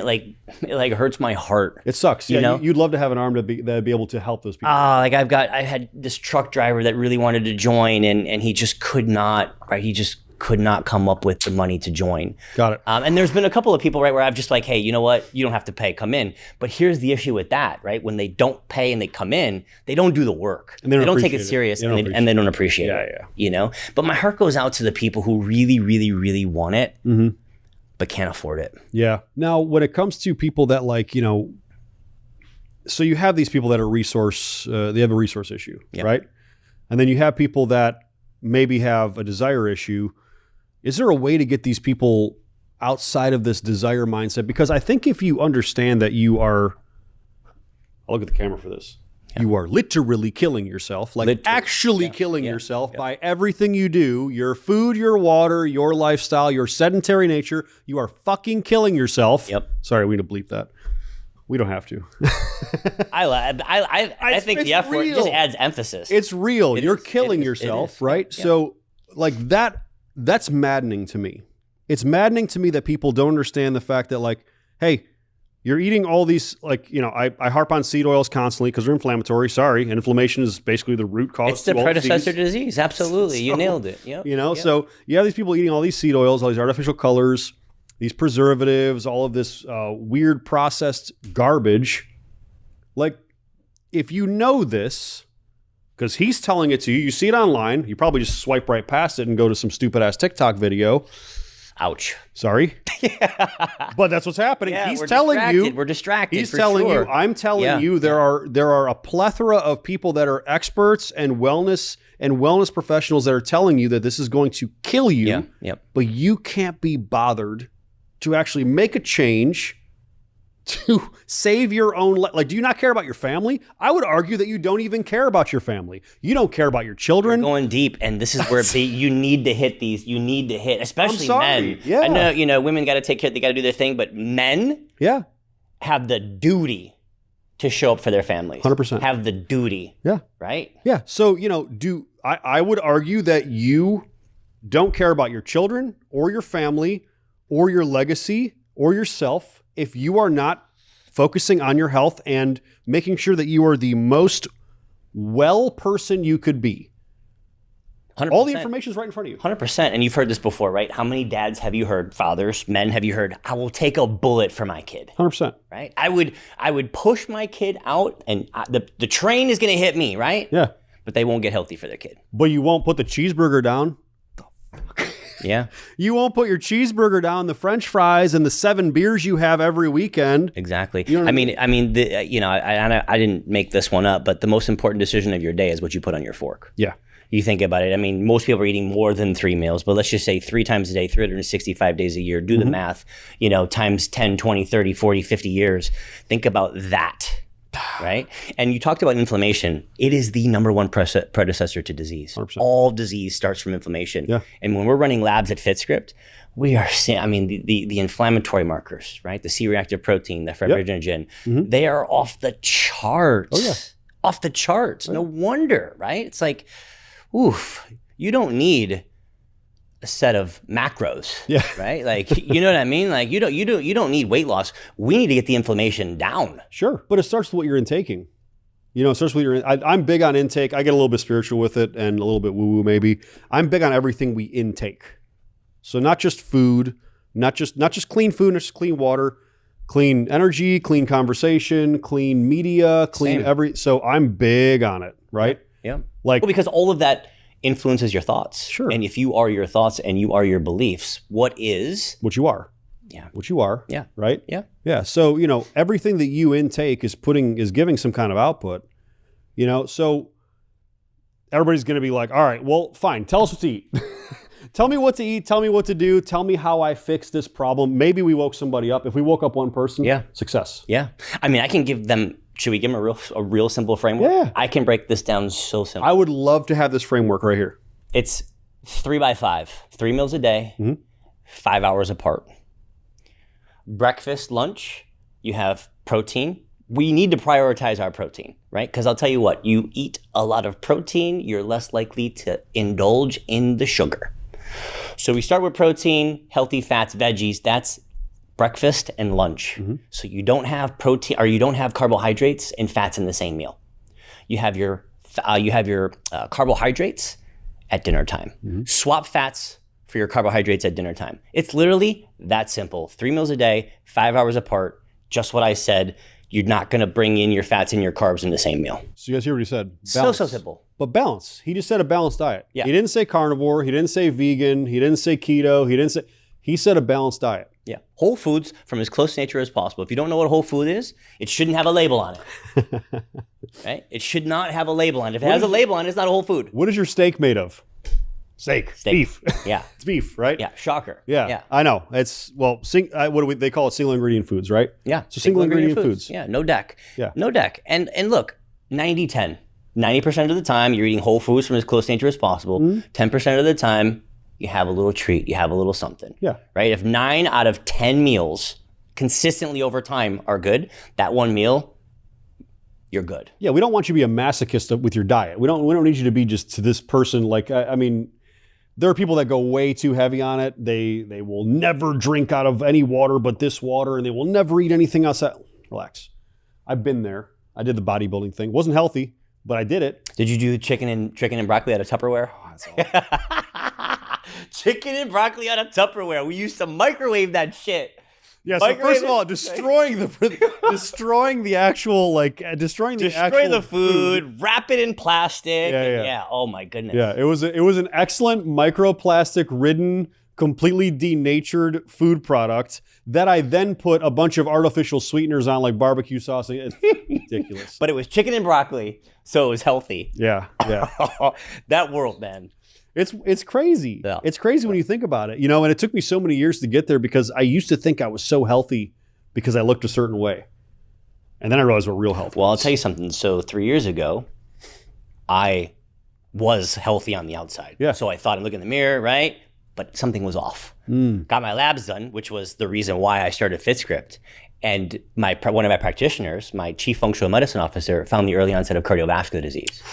it hurts my heart. It sucks. You'd love to have an arm that'd be able to help those people. I had this truck driver that really wanted to join, and he just could not. Right, he just could not come up with the money to join. Got it. And there's been a couple of people, right, where I've just like, hey, you know what? You don't have to pay, come in. But here's the issue with that, right? When they don't pay and they come in, they don't do the work. And they don't take it serious, and they don't appreciate it. Yeah. But my heart goes out to the people who really, really, really want it, but can't afford it. Yeah. Now, when it comes to people that so you have these people that are they have a resource issue, right? And then you have people that maybe have a desire issue. Is there a way to get these people outside of this desire mindset? Because I think if you understand that I'll look at the camera for this. Yeah. You are literally killing yourself, killing yourself by everything you do, your food, your water, your lifestyle, your sedentary nature. You are fucking killing yourself. Yep. Sorry, we need to bleep that. We don't have to. I think the F word just adds emphasis. It's real. You're killing yourself, right? Yeah. So that's maddening to me. It's maddening to me that people don't understand the fact that hey, you're eating all these, I harp on seed oils constantly because they're inflammatory. Sorry. And inflammation is basically the root cause. It's the predecessor to disease. Absolutely. You nailed it. Yep. So you have these people eating all these seed oils, all these artificial colors, these preservatives, all of this weird processed garbage. If you know this, because he's telling it to you, you see it online, you probably just swipe right past it and go to some stupid ass TikTok video. Ouch. Sorry. But that's what's happening. He's telling you. We're distracted. He's telling you. I'm telling you. There are a plethora of people that are experts and wellness professionals that are telling you that this is going to kill you. Yeah. Yep. But you can't be bothered to actually make a change to save your own life. Do you not care about your family? I would argue that you don't even care about your family. You don't care about your children. You're going deep, and this is where you need to hit these. You need to hit, especially men. Yeah. I know, women got to take care. They got to do their thing, but men, have the duty to show up for their families. 100%. Have the duty. Yeah. Right. Yeah. So I would argue that you don't care about your children or your family or your legacy or yourself if you are not focusing on your health and making sure that you are the most well person you could be. 100%. All the information is right in front of you. 100%. And you've heard this before, right? How many dads have you heard, fathers, men have you heard, I will take a bullet for my kid. 100%. Right? I would push my kid out and the train is going to hit me, right? Yeah. But they won't get healthy for their kid. But you won't put the cheeseburger down. Yeah. You won't put your cheeseburger down, the French fries, and the 7 beers you have every weekend. Exactly. I didn't make this one up, but the most important decision of your day is what you put on your fork. Yeah. You think about it. I mean, most people are eating more than 3 meals, but let's just say 3 times a day, 365 days a year. Do the math, times 10, 20, 30, 40, 50 years. Think about that. Right? And you talked about inflammation. It is the number one predecessor to disease. 100%. All disease starts from inflammation. Yeah. And when we're running labs at FitScript, we are seeing, the inflammatory markers, right? The C-reactive protein, the fibrinogen, they are off the charts. Oh, yeah. Off the charts. No wonder, right? It's like, oof, you don't need a set of macros, right? You know what I mean? You don't need weight loss. We need to get the inflammation down. Sure, but it starts with what you're intaking. You know, especially I'm big on intake. I get a little bit spiritual with it and a little bit woo-woo maybe. I'm big on everything we intake. So not just food, not just clean food, not just clean water, clean energy, clean conversation, clean media, clean so I'm big on it, right? Yeah. Like, well, because all of that influences your thoughts. Sure. And if you are your thoughts and you are your beliefs, what you are. Yeah. What you are. Yeah. Right? Yeah. Yeah. So, you know, everything that you intake is giving some kind of output, you know, so everybody's going to be like, all right, well, fine. Tell us what to eat. Tell me what to eat. Tell me what to do. Tell me how I fix this problem. Maybe we woke somebody up. If we woke up one person, success. Yeah. I mean, I can give them, should we give them a real simple framework? Yeah. I can break this down so simple. I would love to have this framework right here. It's 3 by 5, 3 meals a day, 5 hours apart. Breakfast, lunch, you have protein. We need to prioritize our protein, right? Because I'll tell you what, you eat a lot of protein, you're less likely to indulge in the sugar. So we start with protein, healthy fats, veggies. That's breakfast and lunch. So you don't have protein, or you don't have carbohydrates and fats in the same meal. You have your carbohydrates at dinner time. Swap fats for your carbohydrates at dinner time. It's literally that simple. 3 meals a day, 5 hours apart. Just what I said. You're not going to bring in your fats and your carbs in the same meal. So you guys hear what he said? Balance. So simple. But balance. He just said a balanced diet. Yeah. He didn't say carnivore. He didn't say vegan. He didn't say keto. He said a balanced diet. Yeah. Whole foods from as close to nature as possible. If you don't know what a whole food is, it shouldn't have a label on it. Right? It should not have a label on it. If it has a label on it, it's not a whole food. What is your steak made of? Steak. Beef. Yeah. It's beef, right? Yeah. Shocker. Yeah. I know. It's, well, they call it single ingredient foods, right? Yeah. So single ingredient foods. Yeah. No deck. Yeah. No deck. And look, 90-10. 90% of the time, you're eating whole foods from as close to nature as possible. 10% of the time, you have a little treat. You have a little something. Yeah. Right? If 9 out of 10 meals consistently over time are good, that one meal, you're good. Yeah. We don't want you to be a masochist with your diet. We don't need you to be just to this person. Like, I mean, there are people that go way too heavy on it. They will never drink out of any water but this water, and they will never eat anything outside. Relax. I've been there. I did the bodybuilding thing. Wasn't healthy, but I did it. Did you do chicken and broccoli out of Tupperware? Chicken and broccoli out of Tupperware. We used to microwave that shit. Yeah, so first of all, destroying the food, wrap it in plastic. Yeah. Oh my goodness. Yeah, it was an excellent microplastic ridden, completely denatured food product that I then put a bunch of artificial sweeteners on, like barbecue sauce. It's ridiculous. But it was chicken and broccoli, so it was healthy. Yeah. That world, man. It's crazy. Yeah. It's crazy when you think about it, you know, and it took me so many years to get there because I used to think I was so healthy because I looked a certain way. And then I realized what real health was. Well, I'll tell you something. So 3 years ago, I was healthy on the outside. Yeah. So I thought, I look in the mirror, right? But something was off. Got my labs done, which was the reason why I started FitScript. And one of my practitioners, my chief functional medicine officer, found the early onset of cardiovascular disease.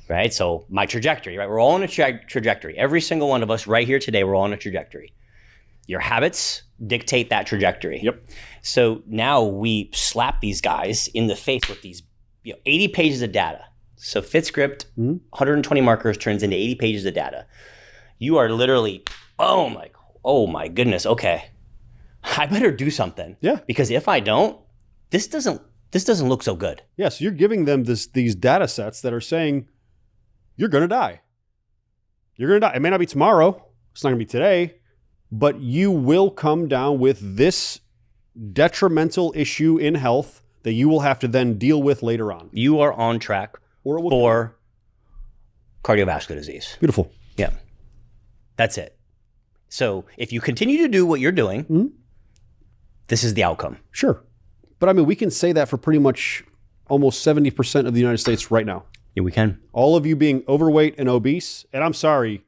Right? So my trajectory, right? We're all on a trajectory. Every single one of us right here today, we're all on a trajectory. Your habits dictate that trajectory. Yep. So now we slap these guys in the face with these 80 pages of data. So FitScript, 120 markers turns into 80 pages of data. You are literally, oh my goodness, okay. I better do something. Yeah. Because if I don't, this doesn't look so good. Yeah, so you're giving them these data sets that are saying, you're going to die. You're going to die. It may not be tomorrow. It's not going to be today. But you will come down with this detrimental issue in health that you will have to then deal with later on. You are on track for cardiovascular disease. Beautiful. Yeah. That's it. So if you continue to do what you're doing, this is the outcome. Sure. But I mean, we can say that for pretty much almost 70% of the United States right now. Yeah, we can. All of you being overweight and obese, and I'm sorry,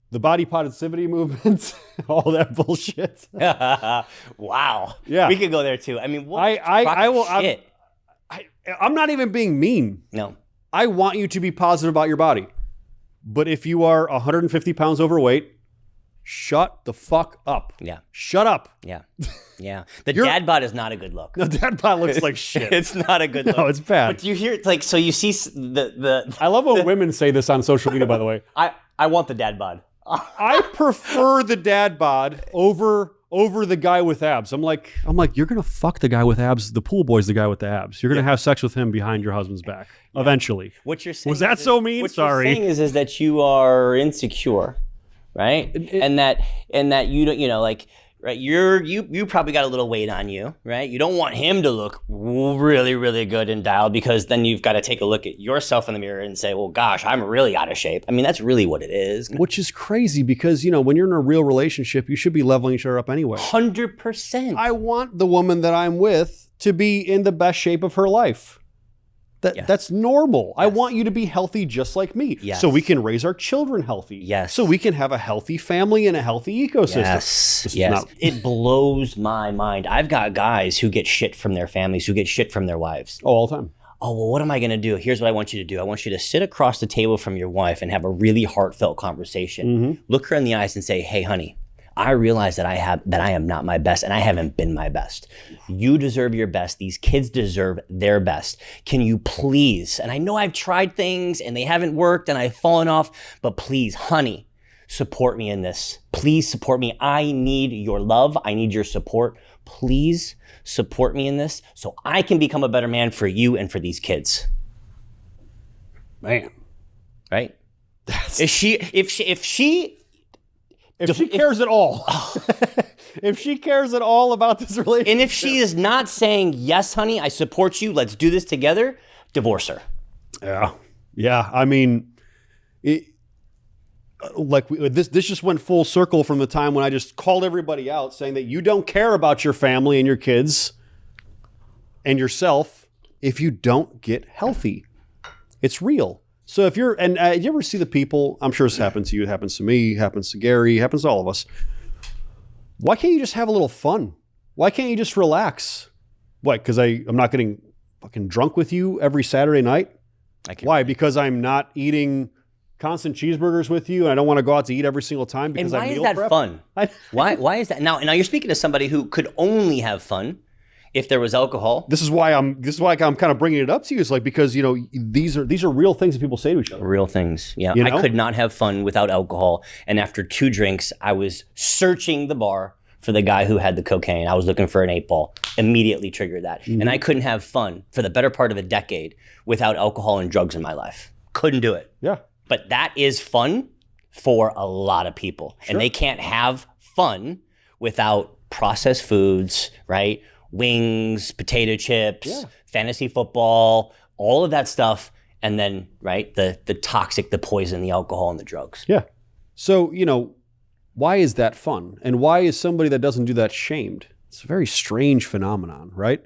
the body positivity movement, all that bullshit. Wow. Yeah. We could go there too. I mean, I'm not even being mean. No. I want you to be positive about your body. But if you are 150 pounds overweight, shut the fuck up. Yeah. Shut up. Yeah. Yeah. The dad bod is not a good look. The dad bod looks like shit. It's not a good look. No, it's bad. But you hear it's like, so you see I love when women say this on social media, by the way. I want the dad bod. I prefer the dad bod over the guy with abs. I'm like, you're gonna fuck the guy with abs. The pool boy's the guy with the abs. You're gonna have sex with him behind your husband's back eventually. What you're saying was that so mean? What Sorry. you're saying is that you are insecure, right? And that you don't, like, right? You probably got a little weight on you, right? You don't want him to look really, really good and dialed, because then you've got to take a look at yourself in the mirror and say, well, gosh, I'm really out of shape. I mean, that's really what it is. Which is crazy, because, when you're in a real relationship, you should be leveling each other up anyway. 100%. I want the woman that I'm with to be in the best shape of her life. That's normal. Yes. I want you to be healthy just like me. Yes. So we can raise our children healthy. Yes. So we can have a healthy family and a healthy ecosystem. Yes. It blows my mind. I've got guys who get shit from their families, who get shit from their wives. Oh, all the time. Oh, well, what am I going to do? Here's what I want you to do. I want you to sit across the table from your wife and have a really heartfelt conversation. Mm-hmm. Look her in the eyes and say, hey, honey, I realize that I am not my best, and I haven't been my best. You deserve your best. These kids deserve their best. Can you please, and I know I've tried things and they haven't worked and I've fallen off, but please, honey, support me in this. Please support me. I need your love. I need your support. Please support me in this so I can become a better man for you and for these kids. Man. Right? If she cares at all, if she cares at all about this relationship. And if she is not saying, yes, honey, I support you, let's do this together, divorce her. Yeah. Yeah. I mean, this just went full circle from the time when I just called everybody out saying that you don't care about your family and your kids and yourself if you don't get healthy. It's real. So if you ever see the people, I'm sure this happens to you, it happens to me, it happens to Gary, it happens to all of us. Why can't you just have a little fun? Why can't you just relax? What, because I'm not getting fucking drunk with you every Saturday night? Why? Because I'm not eating constant cheeseburgers with you and I don't want to go out to eat every single time because I meal prep? And why is that fun? Why is that? Now you're speaking to somebody who could only have fun if there was alcohol. This is why I'm kind of bringing it up to you. It's like, because, these are real things that people say to each other. Real things. Yeah. I could not have fun without alcohol. And after 2 drinks, I was searching the bar for the guy who had the cocaine. I was looking for an 8-ball. Immediately triggered that. Mm-hmm. And I couldn't have fun for the better part of a decade without alcohol and drugs in my life. Couldn't do it. Yeah. But that is fun for a lot of people. Sure. And they can't have fun without processed foods, right? Wings, potato chips, fantasy football, all of that stuff. And then, right, the toxic, the poison, the alcohol, and the drugs. Yeah. So, why is that fun? And why is somebody that doesn't do that shamed? It's a very strange phenomenon, right?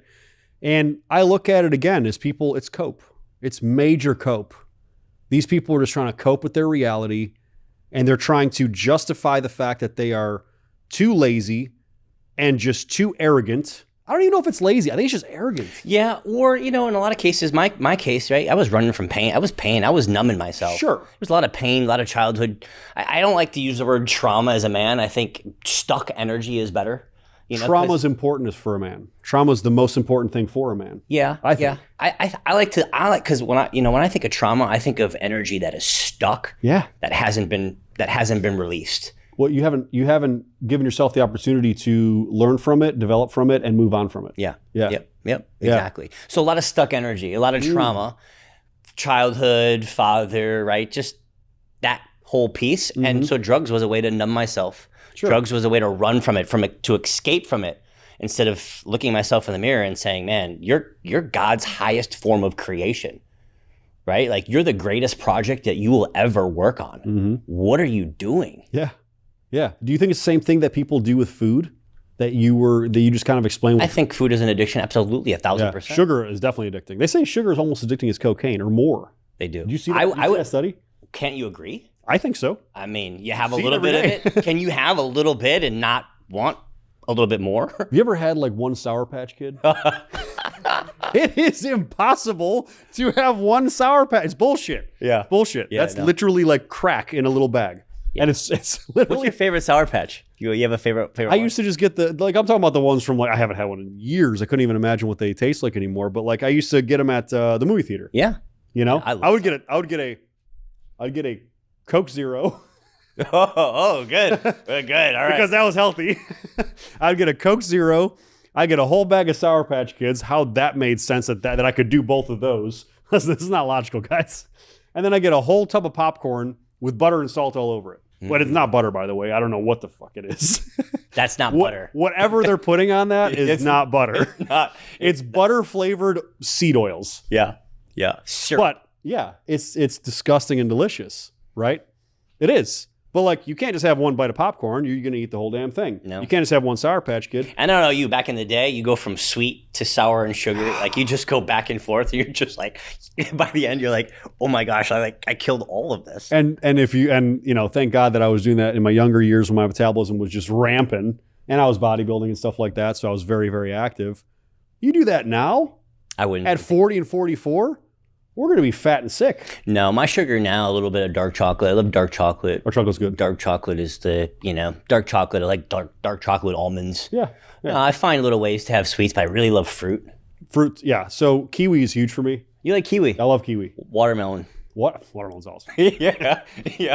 And I look at it again as people, it's cope. It's major cope. These people are just trying to cope with their reality, and they're trying to justify the fact that they are too lazy and just too arrogant. I don't even know if it's lazy. I think it's just arrogant. Yeah, or, in a lot of cases, my case, right, I was running from pain. I was numbing myself. Sure. There was a lot of pain, a lot of childhood. I don't like to use the word trauma as a man. I think stuck energy is better. Trauma is important for a man. Trauma is the most important thing for a man. Yeah, I think. I like because when I think of trauma, I think of energy that is stuck. Yeah. That hasn't been released. Well, you haven't given yourself the opportunity to learn from it, develop from it, and move on from it. Yeah. Yep. Exactly. Yeah. So a lot of stuck energy, a lot of trauma, childhood, father, right? Just that whole piece. Mm-hmm. And so drugs was a way to numb myself. Sure. Drugs was a way to run from it, to escape from it, instead of looking myself in the mirror and saying, man, you're God's highest form of creation. Right? Like, you're the greatest project that you will ever work on. Mm-hmm. What are you doing? Yeah. Yeah. Do you think it's the same thing that people do with food that you just kind of explained? I think food is an addiction. Absolutely. 1,000%. Sugar is definitely addicting. They say sugar is almost addicting as cocaine or more. They do. Did you see that study? Can't you agree? I think so. I mean, you have a little bit of it. Can you have a little bit and not want a little bit more? Have you ever had like one Sour Patch Kid? It is impossible to have one Sour Patch. It's bullshit. Yeah. Bullshit. Yeah, That's literally like crack in a little bag. And it's What's literally. your favorite Sour Patch? You have a favorite I used to just get I'm talking about the ones from like, I haven't had one in years. I couldn't even imagine what they taste like anymore. But like I used to get them at the movie theater. Yeah. You know, I would get a Coke Zero. Good. Good. All right. Because that was healthy. I'd get a Coke Zero. I get a whole bag of Sour Patch Kids. How that made sense that I could do both of those. This is not logical, guys. And then I get a whole tub of popcorn with butter and salt all over it. But it's not butter, by the way. I don't know what the fuck it is. That's not butter. Whatever they're putting on that is not butter. It's butter flavored seed oils. Yeah. Yeah. Sure. But yeah, it's disgusting and delicious, right? It is. But like, you can't just have one bite of popcorn. You're going to eat the whole damn thing. No. You can't just have one Sour Patch Kid. I don't know you. Back in the day, you go from sweet to sour and sugar. Like you just go back and forth. You're just like, by the end, you're like, oh my gosh, I killed all of this. And thank God that I was doing that in my younger years when my metabolism was just rampant, and I was bodybuilding and stuff like that. So I was very, very active. You do that now I wouldn't. at 40 and 44. We're going to be fat and sick. No, my sugar now, a little bit of dark chocolate. I love dark chocolate. Dark chocolate's good. Dark chocolate is dark chocolate. I like dark chocolate almonds. Yeah. No, I find little ways to have sweets, but I really love fruit. Fruit, yeah. So kiwi is huge for me. You like kiwi? I love kiwi. Watermelon. What? Watermelon's awesome. yeah.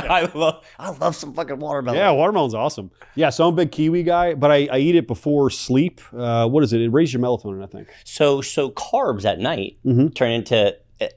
I love some fucking watermelon. Yeah, watermelon's awesome. Yeah, so I'm a big kiwi guy, but I eat it before sleep. What is it? It raises your melatonin, I think. So carbs at night turn into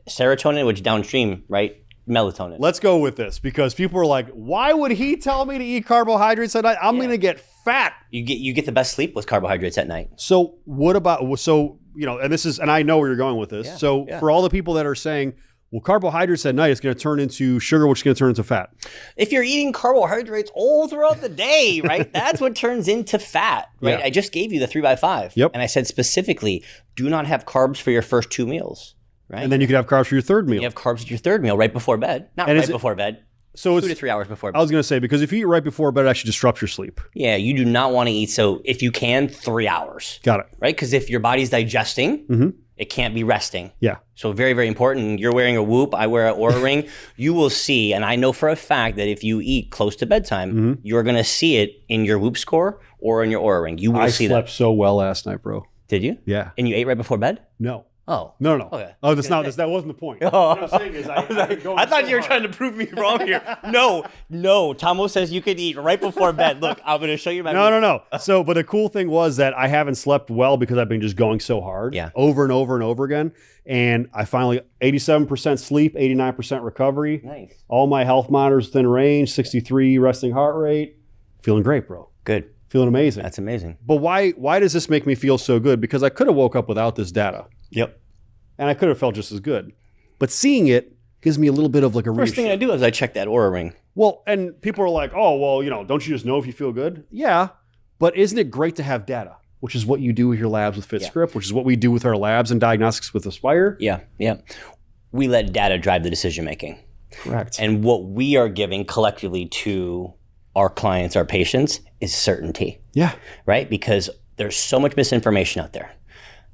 serotonin, which downstream, right? Melatonin. Let's go with this because people are like, why would he tell me to eat carbohydrates at night? I'm going to get fat. You get the best sleep with carbohydrates at night. So what about, and I know where you're going with this. Yeah. For all the people that are saying, well, carbohydrates at night is going to turn into sugar, which is going to turn into fat. If you're eating carbohydrates all throughout the day, right, that's what turns into fat, right? Yeah. I just gave you the 3x5. Yep. And I said specifically, do not have carbs for your first 2 meals, right? And then you could have carbs for your third meal. You have carbs at your third meal right before bed. Not And right before bed. So 2 to 3 hours before bed. I was going to say, because if you eat right before bed, it actually disrupts your sleep. Yeah, you do not want to eat. So if you can, 3 hours. Got it. Right? Because if your body's digesting, it can't be resting. Yeah. So very, very important. You're wearing a Whoop, I wear an Oura Ring. You will see, and I know for a fact that if you eat close to bedtime, you're going to see it in your Whoop score or in your Oura Ring. You will see that. I slept so well last night, bro. Did you? Yeah. And you ate right before bed? No. Oh. No. Okay. Oh, that wasn't the point. Oh. What I'm saying is I thought you were trying to prove me wrong here. No. Tomo says you could eat right before bed. Look, I'm going to show you my... No. So, but the cool thing was that I haven't slept well because I've been just going so hard over and over and over again. And I finally, 87% sleep, 89% recovery. Nice. All my health monitors within range, 63 resting heart rate. Feeling great, bro. Good. Feeling amazing. That's amazing. But why does this make me feel so good? Because I could have woke up without this data. Yep. And I could have felt just as good. But seeing it gives me a little bit of like a First thing I do is I check that Oura Ring. Well, and people are like, oh, well, don't you just know if you feel good? Yeah. But isn't it great to have data? Which is what you do with your labs with FitScript, which is what we do with our labs and diagnostics with Aspire. Yeah. We let data drive the decision making. Correct. And what we are giving collectively to our clients, our patients, is certainty. Yeah. Right? Because there's so much misinformation out there.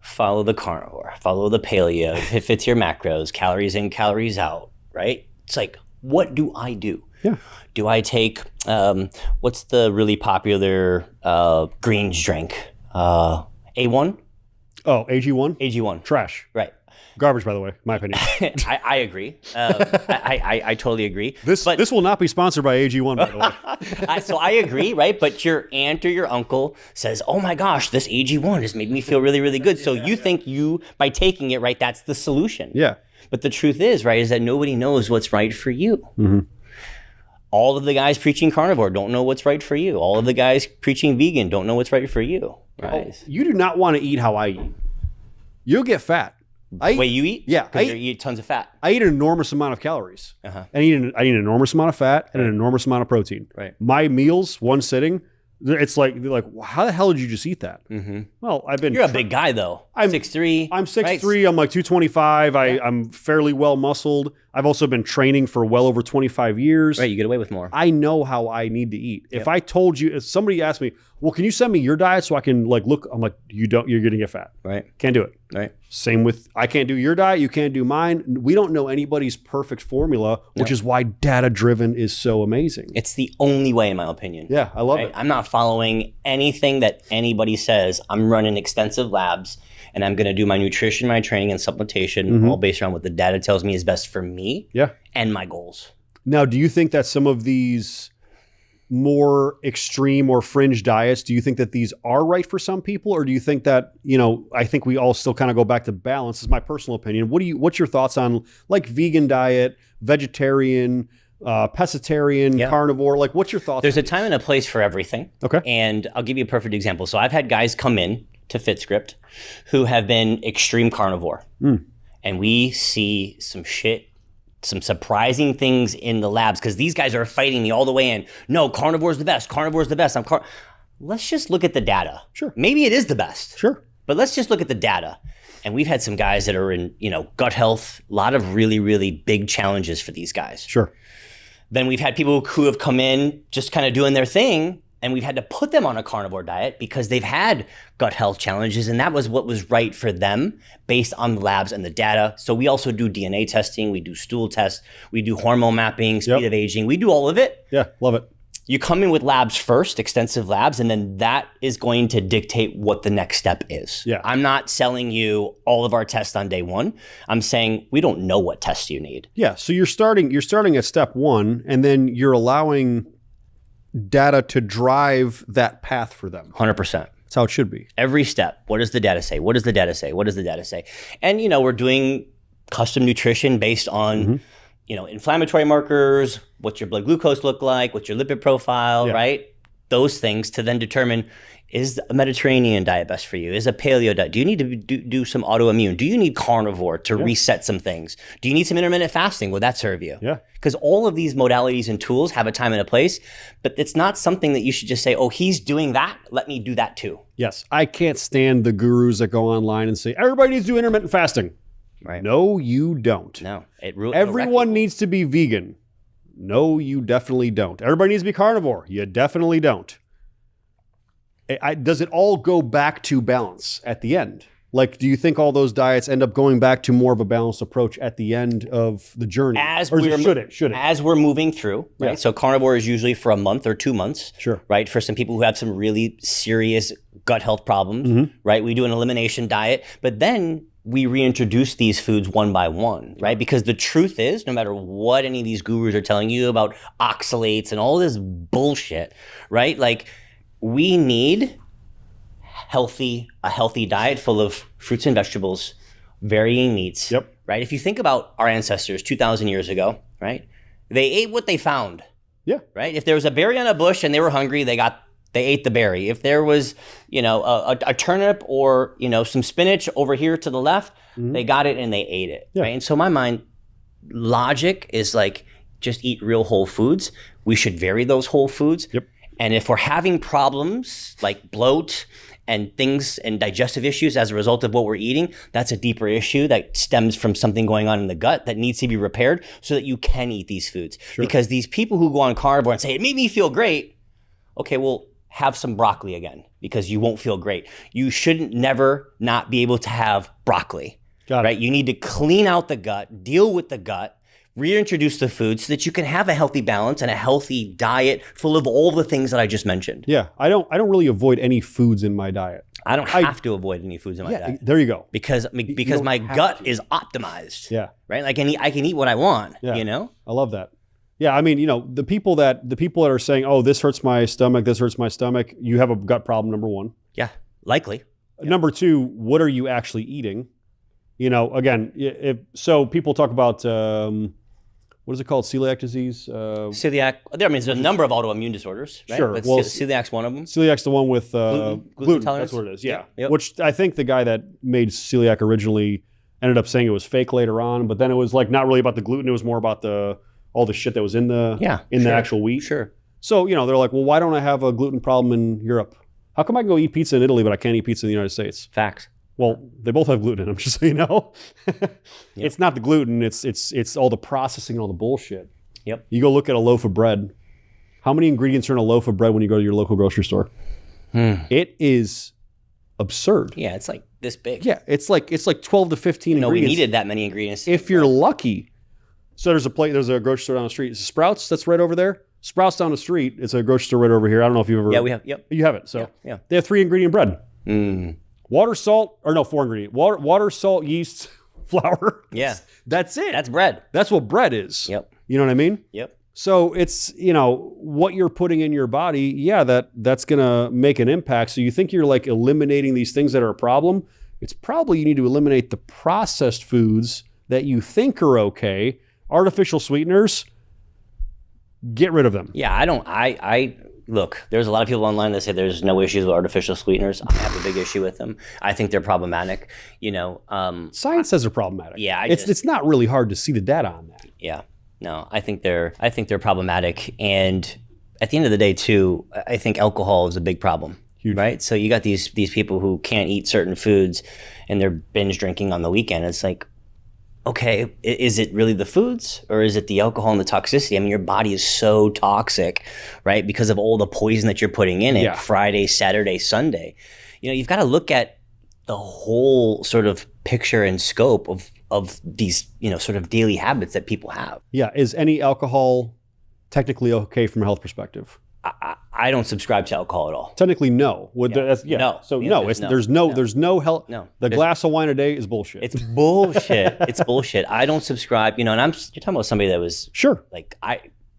Follow the carnivore, follow the paleo, if it fits your macros, calories in, calories out, right? It's like, what do I do? Yeah. Do I take, what's the really popular greens drink? A1? Oh, AG1? AG1. Trash. Right. Garbage, by the way, my opinion. I agree. I totally agree. This will not be sponsored by AG1, by the way. So I agree, right? But your aunt or your uncle says, oh my gosh, this AG1 has made me feel really, really good. So you think by taking it, right, that's the solution. Yeah. But the truth is, right, is that nobody knows what's right for you. All of the guys preaching carnivore don't know what's right for you. All of the guys preaching vegan don't know what's right for you. Right? Oh, you do not want to eat how I eat. You'll get fat. Wait, you eat? Yeah. Because you eat tons of fat. I eat an enormous amount of calories. I eat an enormous amount of fat and an enormous amount of protein. Right. My meals, one sitting, it's like, they're like, how the hell did you just eat that? Well, You're a big guy, though. I'm 6'3". I'm 6'3". I'm like 225. I'm fairly well muscled. I've also been training for well over 25 years. Right, you get away with more. I know how I need to eat. If I told you, if somebody asked me, well, can you send me your diet so I can like look? I'm like, you're going to get fat. Right. Can't do it. Right. Same with, I can't do your diet, you can't do mine. We don't know anybody's perfect formula, which is why data-driven is so amazing. It's the only way, in my opinion. Yeah, I love it. I'm not following anything that anybody says. I'm running extensive labs, and I'm going to do my nutrition, my training, and supplementation all based on what the data tells me is best for me and my goals. Now, do you think that some of these more extreme or fringe diets, do you think that these are right for some people, or do you think that, I think we all still kind of go back to balance, is my personal opinion. What's your thoughts on like vegan diet, vegetarian, pescatarian, carnivore? Like, what's your thoughts? There's a time and a place for everything. Okay. And I'll give you a perfect example. So I've had guys come in to FitScript who have been extreme carnivore. And we see some surprising things in the labs, because these guys are fighting me all the way in. No, carnivore is the best. Carnivore is the best. Let's just look at the data. Sure. Maybe it is the best. Sure. But let's just look at the data. And we've had some guys that are in, gut health, a lot of really, really big challenges for these guys. Sure. Then we've had people who have come in just kind of doing their thing, and we've had to put them on a carnivore diet because they've had gut health challenges, and that was what was right for them based on the labs and the data. So we also do DNA testing, we do stool tests, we do hormone mapping, speed of aging, we do all of it. Yeah, love it. You come in with labs first, extensive labs, and then that is going to dictate what the next step is. Yeah. I'm not selling you all of our tests on day one. I'm saying we don't know what tests you need. Yeah, so you're starting at step one, and then you're allowing data to drive that path for them. 100%. That's how it should be. Every step. What does the data say? What does the data say? What does the data say? And, we're doing custom nutrition based on, inflammatory markers, what's your blood glucose look like, what's your lipid profile, right? Those things to then determine, is a Mediterranean diet best for you? Is a paleo diet? Do you need to do some autoimmune? Do you need carnivore to reset some things? Do you need some intermittent fasting? Will that serve you? Yeah. Because all of these modalities and tools have a time and a place, but it's not something that you should just say, oh, he's doing that, let me do that too. Yes. I can't stand the gurus that go online and say, everybody needs to do intermittent fasting. Right. No, you don't. No. Everyone needs to be vegan. No, you definitely don't. Everybody needs to be carnivore. You definitely don't. Does it all go back to balance at the end? Like, do you think all those diets end up going back to more of a balanced approach at the end of the journey? Should it? As we're moving through, right? Yeah. So carnivore is usually for a month or 2 months, Sure. right? For some people who have some really serious gut health problems, right? We do an elimination diet, but then we reintroduce these foods one by one, right? Because the truth is, no matter what any of these gurus are telling you about oxalates and all this bullshit, right? Like, we need a healthy diet full of fruits and vegetables, varying meats, right? If you think about our ancestors 2,000 years ago, right? They ate what they found, right? If there was a berry on a bush and they were hungry, they ate the berry. If there was, a turnip or, some spinach over here to the left, they got it and they ate it, right? And so in my mind, logic is like, just eat real whole foods. We should vary those whole foods. And if we're having problems like bloat and things and digestive issues as a result of what we're eating, that's a deeper issue that stems from something going on in the gut that needs to be repaired so that you can eat these foods. Sure. Because these people who go on carnivore and say, it made me feel great. Okay, well, have some broccoli again because you won't feel great. You shouldn't never not be able to have broccoli, right? You need to clean out the gut, deal with the gut, reintroduce the food so that you can have a healthy balance and a healthy diet full of all the things that I just mentioned. Yeah, I don't really avoid any foods in my diet. I don't have to avoid any foods in my diet. There you go. Because my gut is optimized. Yeah. Right? Like I can eat what I want, I love that. Yeah, I mean, the people that are saying, "Oh, this hurts my stomach, you have a gut problem, number one. Yeah, likely. Number two, what are you actually eating? Again, so people talk about what is it called? Celiac disease? Celiac. There's a number of autoimmune disorders, right? Sure. But Well, celiac's one of them. Celiac's the one with gluten. Tolerance. That's what it is. Yeah. Yep. Which I think the guy that made celiac originally ended up saying it was fake later on, but then it was like not really about the gluten. It was more about all the shit that was in the actual wheat. Sure. So they're like, well, why don't I have a gluten problem in Europe? How come I can go eat pizza in Italy, but I can't eat pizza in the United States? Facts. Well, they both have gluten in them, just so you know. It's not the gluten, it's all the processing and all the bullshit. Yep. You go look at a loaf of bread. How many ingredients are in a loaf of bread when you go to your local grocery store? It is absurd. Yeah, it's like this big. Yeah, it's like 12 to 15 No, we ingredients. needed that many ingredients. If you're lucky. So there's a grocery store down the street. Sprouts, that's right over there. Sprouts down the street. It's a grocery store right over here. I don't know if you've ever. Yeah, we have. Yep. You have it. So Yeah. they have 3 ingredient bread. Mm. Water, salt, or no, 4 ingredient. Water, salt, yeast, flour. Yeah. That's it. That's bread. That's what bread is. Yep. You know what I mean? Yep. So it's, what you're putting in your body, yeah, that's going to make an impact. So you think you're like eliminating these things that are a problem. It's probably you need to eliminate the processed foods that you think are okay. Artificial sweeteners, get rid of them. Yeah, I look, there's a lot of people online that say there's no issues with artificial sweeteners. I have a big issue with them. I think they're problematic. Science says they're problematic. Yeah, it's not really hard to see the data on that. Yeah. No, I think they're problematic. And at the end of the day too, I think alcohol is a big problem. Huge. Right? So you got these people who can't eat certain foods and they're binge drinking on the weekend. It's like, okay, is it really the foods or is it the alcohol and the toxicity? I mean, your body is so toxic, right? Because of all the poison that you're putting in it, Yeah. Friday, Saturday, Sunday. You've got to look at the whole sort of picture and scope of these, sort of daily habits that people have. Yeah. Is any alcohol technically okay from a health perspective? I don't subscribe to alcohol at all. Technically, no. No. So The no, answer is there's no health. No. The glass of wine a day is bullshit. It's bullshit. It's bullshit. I don't subscribe, and you're talking about somebody that was sure. like,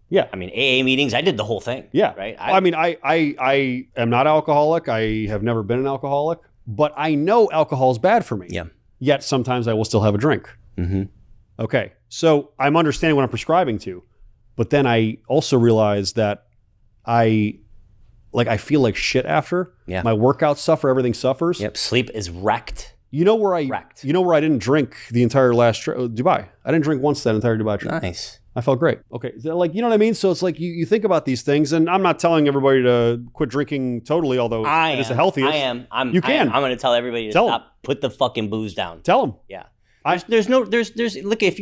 Yeah. I mean, AA meetings, I did the whole thing. Yeah. Right. I am not alcoholic. I have never been an alcoholic, but I know alcohol is bad for me. Yeah. Yet sometimes I will still have a drink. Mm-hmm. Okay. So I'm understanding what I'm prescribing to, but then I also realize that I feel like shit after. Yeah. My workouts suffer. Everything suffers. Yep. Sleep is wrecked. You know where I Wrecked. didn't drink the entire last trip, Dubai. I didn't drink once that entire Dubai trip. Nice. I felt great. Okay. So you know what I mean? So it's like you think about these things, and I'm not telling everybody to quit drinking totally, although it is the healthiest. I am. You can. I'm going to tell everybody to Tell 'em. stop. Put the fucking booze down. Tell them. Yeah. There's look, if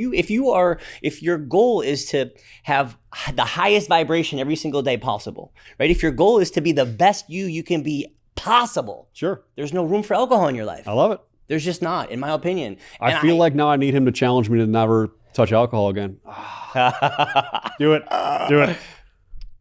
your goal is to have the highest vibration every single day possible, right? If your goal is to be the best you can be possible, Sure. there's no room for alcohol in your life. I love it. There's just not, in my opinion. I feel like now I need him to challenge me to never touch alcohol again. Do it. Do it.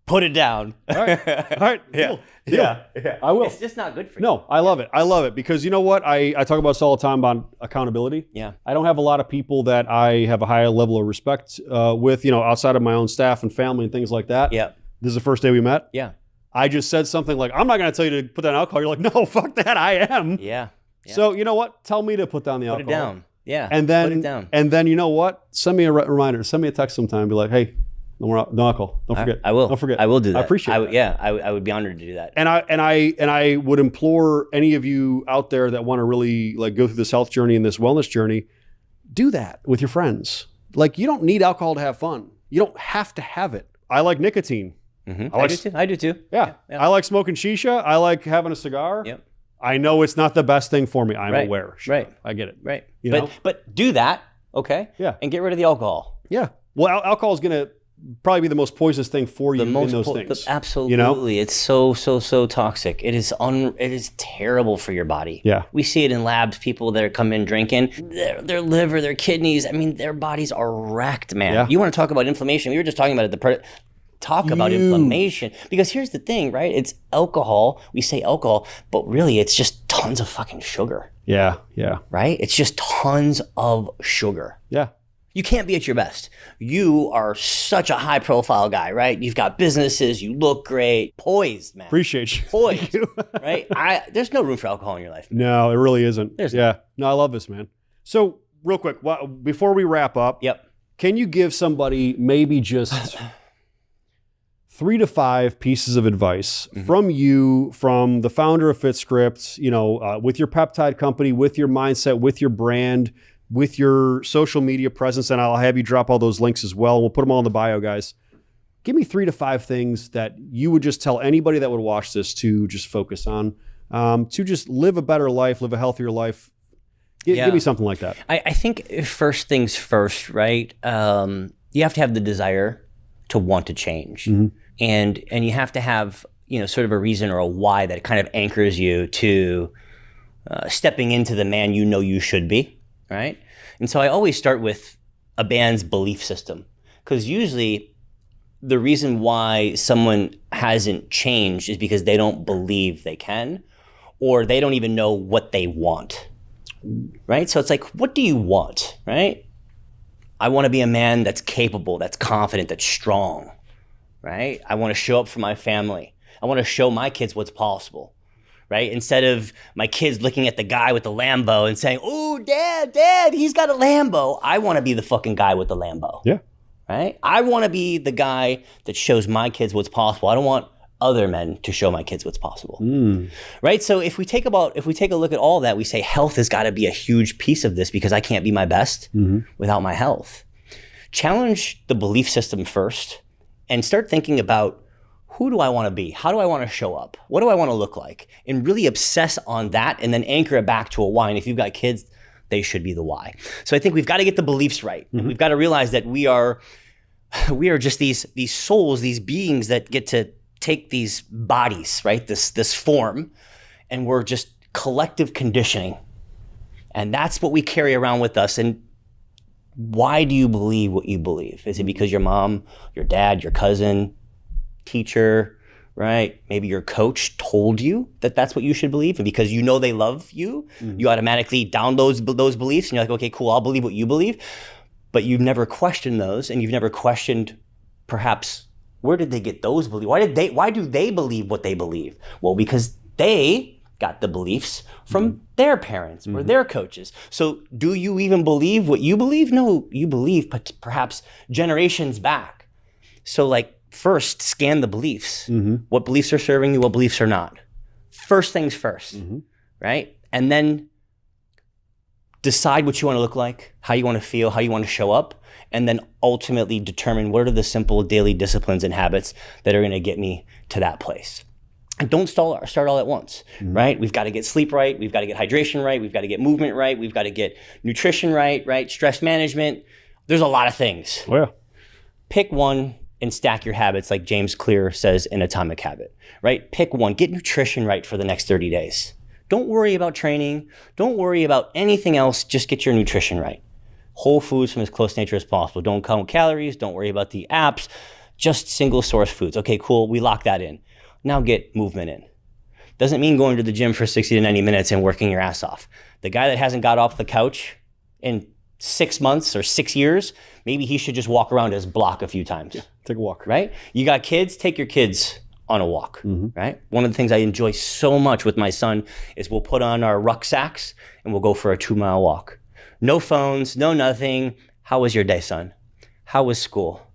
Put it down. All right. Deal. Yeah. I will. It's just not good for you. No, I love it. I love it because you know what? I talk about this all the time about accountability. Yeah. I don't have a lot of people that I have a high level of respect with, outside of my own staff and family and things like that. Yeah. This is the first day we met. Yeah. I just said something like, I'm not going to tell you to put down alcohol. You're like, no, fuck that. I am. Yeah. Yeah. So you know what? Tell me to put down the Put alcohol. it down. Yeah. And then, put it down. and then you know what? Send me a reminder. Send me a text sometime. Be like, hey, no alcohol. Don't forget. I will. Don't forget. I will do that. I appreciate it. Yeah. I would be honored to do that. And I would implore any of you out there that want to really go through this health journey and this wellness journey, do that with your friends. You don't need alcohol to have fun. You don't have to have it. I like nicotine. Mm-hmm. I do too. Yeah. I like smoking shisha. I like having a cigar. Yep. I know it's not the best thing for me. I'm Right. aware. Sure. Right. I get it. Right. You know? But do that. Okay. Yeah. And get rid of the alcohol. Yeah. Well, alcohol is going to probably be the most poisonous thing for you in those things. Absolutely. It's so toxic. It is terrible for your body. Yeah. We see it in labs, people that come in drinking, their liver, their kidneys, I mean, their bodies are wrecked, man. Yeah. You want to talk about inflammation? We were just talking about it. Talk about inflammation. Because here's the thing, right? It's alcohol. We say alcohol, but really it's just tons of fucking sugar, Yeah. Yeah. right? It's just tons of sugar. Yeah. You can't be at your best. You are such a high profile guy, right? You've got businesses, you look great, poised, man. Appreciate you. Poised, right? There's no room for alcohol in your life. No, it really isn't. There's yeah. No, I love this, man. So real quick, before we wrap up, Yep. can you give somebody maybe just 3 to 5 pieces of advice from you, from the founder of FitScript, with your peptide company, with your mindset, with your brand, with your social media presence, and I'll have you drop all those links as well. We'll put them all in the bio, guys. Give me 3 to 5 things that you would just tell anybody that would watch this to just focus on, to just live a better life, live a healthier life. Give me something like that. I think first things first, right? You have to have the desire to want to change. Mm-hmm. And you have to have, sort of a reason or a why that kind of anchors you to stepping into the man you know you should be, right? And so I always start with a band's belief system, because usually the reason why someone hasn't changed is because they don't believe they can, or they don't even know what they want, right? So it's like, what do you want, right? I want to be a man that's capable, that's confident, that's strong, right? I want to show up for my family. I want to show my kids what's possible, right? Instead of my kids looking at the guy with the Lambo and saying, "Oh, dad, he's got a Lambo." I want to be the fucking guy with the Lambo. Yeah. Right? I want to be the guy that shows my kids what's possible. I don't want other men to show my kids what's possible. Right? So if we take a look at all that, we say health has got to be a huge piece of this, because I can't be my best without my health. Challenge the belief system first and start thinking about, who do I want to be? How do I want to show up? What do I want to look like? And really obsess on that, and then anchor it back to a why. And if you've got kids, they should be the why. So I think we've got to get the beliefs right. And we've got to realize that we are just these souls, these beings that get to take these bodies, right? This form, and we're just collective conditioning. And that's what we carry around with us. And why do you believe what you believe? Is it because your mom, your dad, your cousin, teacher, right? Maybe your coach told you that that's what you should believe, and because you know they love you, you automatically download those beliefs, and you're like, okay, cool, I'll believe what you believe. But you've never questioned those, and you've never questioned, perhaps, where did they get those beliefs? Why do they believe what they believe? Well, because they got the beliefs from their parents or their coaches. So do you even believe what you believe? No, you believe, but perhaps generations back. So like, first, scan the beliefs. What beliefs are serving you, what beliefs are not. First things first, right? And then decide what you want to look like, how you want to feel, how you want to show up, and then ultimately determine what are the simple daily disciplines and habits that are going to get me to that place. And don't start all at once, right? We've got to get sleep right. We've got to get hydration right. We've got to get movement right. We've got to get nutrition right? Stress management. There's a lot of things. Oh, yeah. Pick one and stack your habits, like James Clear says in Atomic Habit, right? Pick one. Get nutrition right for the next 30 days. Don't worry about training. Don't worry about anything else. Just get your nutrition right. Whole foods from as close to nature as possible. Don't count calories. Don't worry about the apps. Just single source foods. Okay, cool. We lock that in. Now get movement in. Doesn't mean going to the gym for 60 to 90 minutes and working your ass off. The guy that hasn't got off the couch in 6 months or 6 years, maybe he should just walk around his block a few times. Yeah, take a walk. Right? You got kids, take your kids on a walk, right? One of the things I enjoy so much with my son is we'll put on our rucksacks and we'll go for a 2-mile walk. No phones, no nothing. How was your day, son? How was school?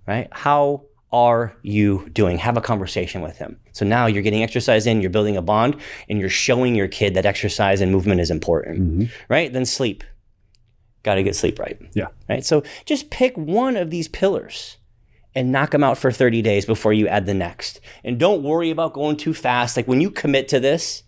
Right? How are you doing? Have a conversation with him. So now you're getting exercise in, you're building a bond, and you're showing your kid that exercise and movement is important, right? Then sleep. Got to get sleep right. Yeah. Right. So just pick one of these pillars and knock them out for 30 days before you add the next. And don't worry about going too fast. Like when you commit to this,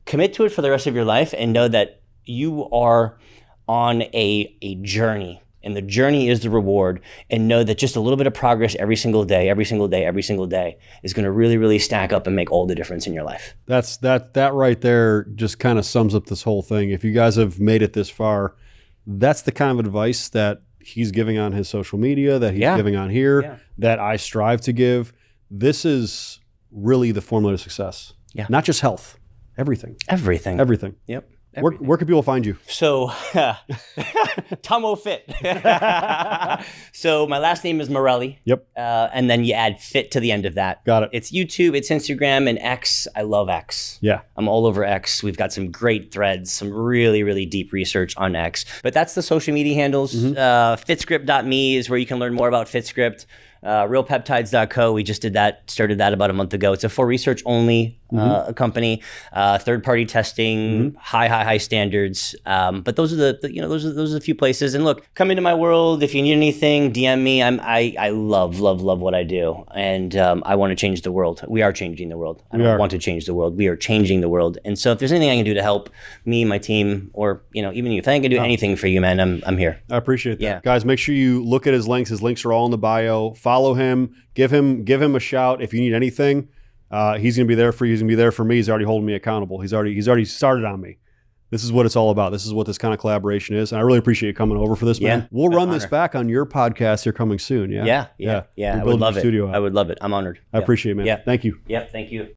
commit to it for the rest of your life and know that you are on a journey, and the journey is the reward, and know that just a little bit of progress every single day is going to really, really stack up and make all the difference in your life. That right there just kind of sums up this whole thing. If you guys have made it this far, that's the kind of advice that he's giving on his social media, that he's giving on here, that I strive to give. This is really the formula to success. Yeah. Not just health, everything. Everything. Yep. Where can people find you? So, Tomo Fit. So my last name is Morelli. Yep. And then you add fit to the end of that. Got it. It's YouTube, it's Instagram, and X. I love X. Yeah. I'm all over X. We've got some great threads, some really, really deep research on X. But that's the social media handles. Fitscript.me is where you can learn more about Fitscript. Realpeptides.co. We just started that about a month ago. It's a for research only company, third-party testing, high standards. But those are those are the few places. And look, come into my world. If you need anything, DM me. I love what I do, and I want to change the world. We are changing the world. I don't want to change the world. We are changing the world. And so if there's anything I can do to help me, my team, or even you, if I can do anything for you, man, I'm here. I appreciate that. Yeah. Guys, make sure you look at his links. His links are all in the bio. Follow him. Give him a shout if you need anything. He's going to be there for you. He's going to be there for me. He's already holding me accountable. He's already started on me. This is what it's all about. This is what this kind of collaboration is. And I really appreciate you coming over for this, man. We'll run this back on your podcast here coming soon. Yeah. Yeah. I would love it. I would love it. I'm honored. I appreciate it, man. Thank you. Thank you.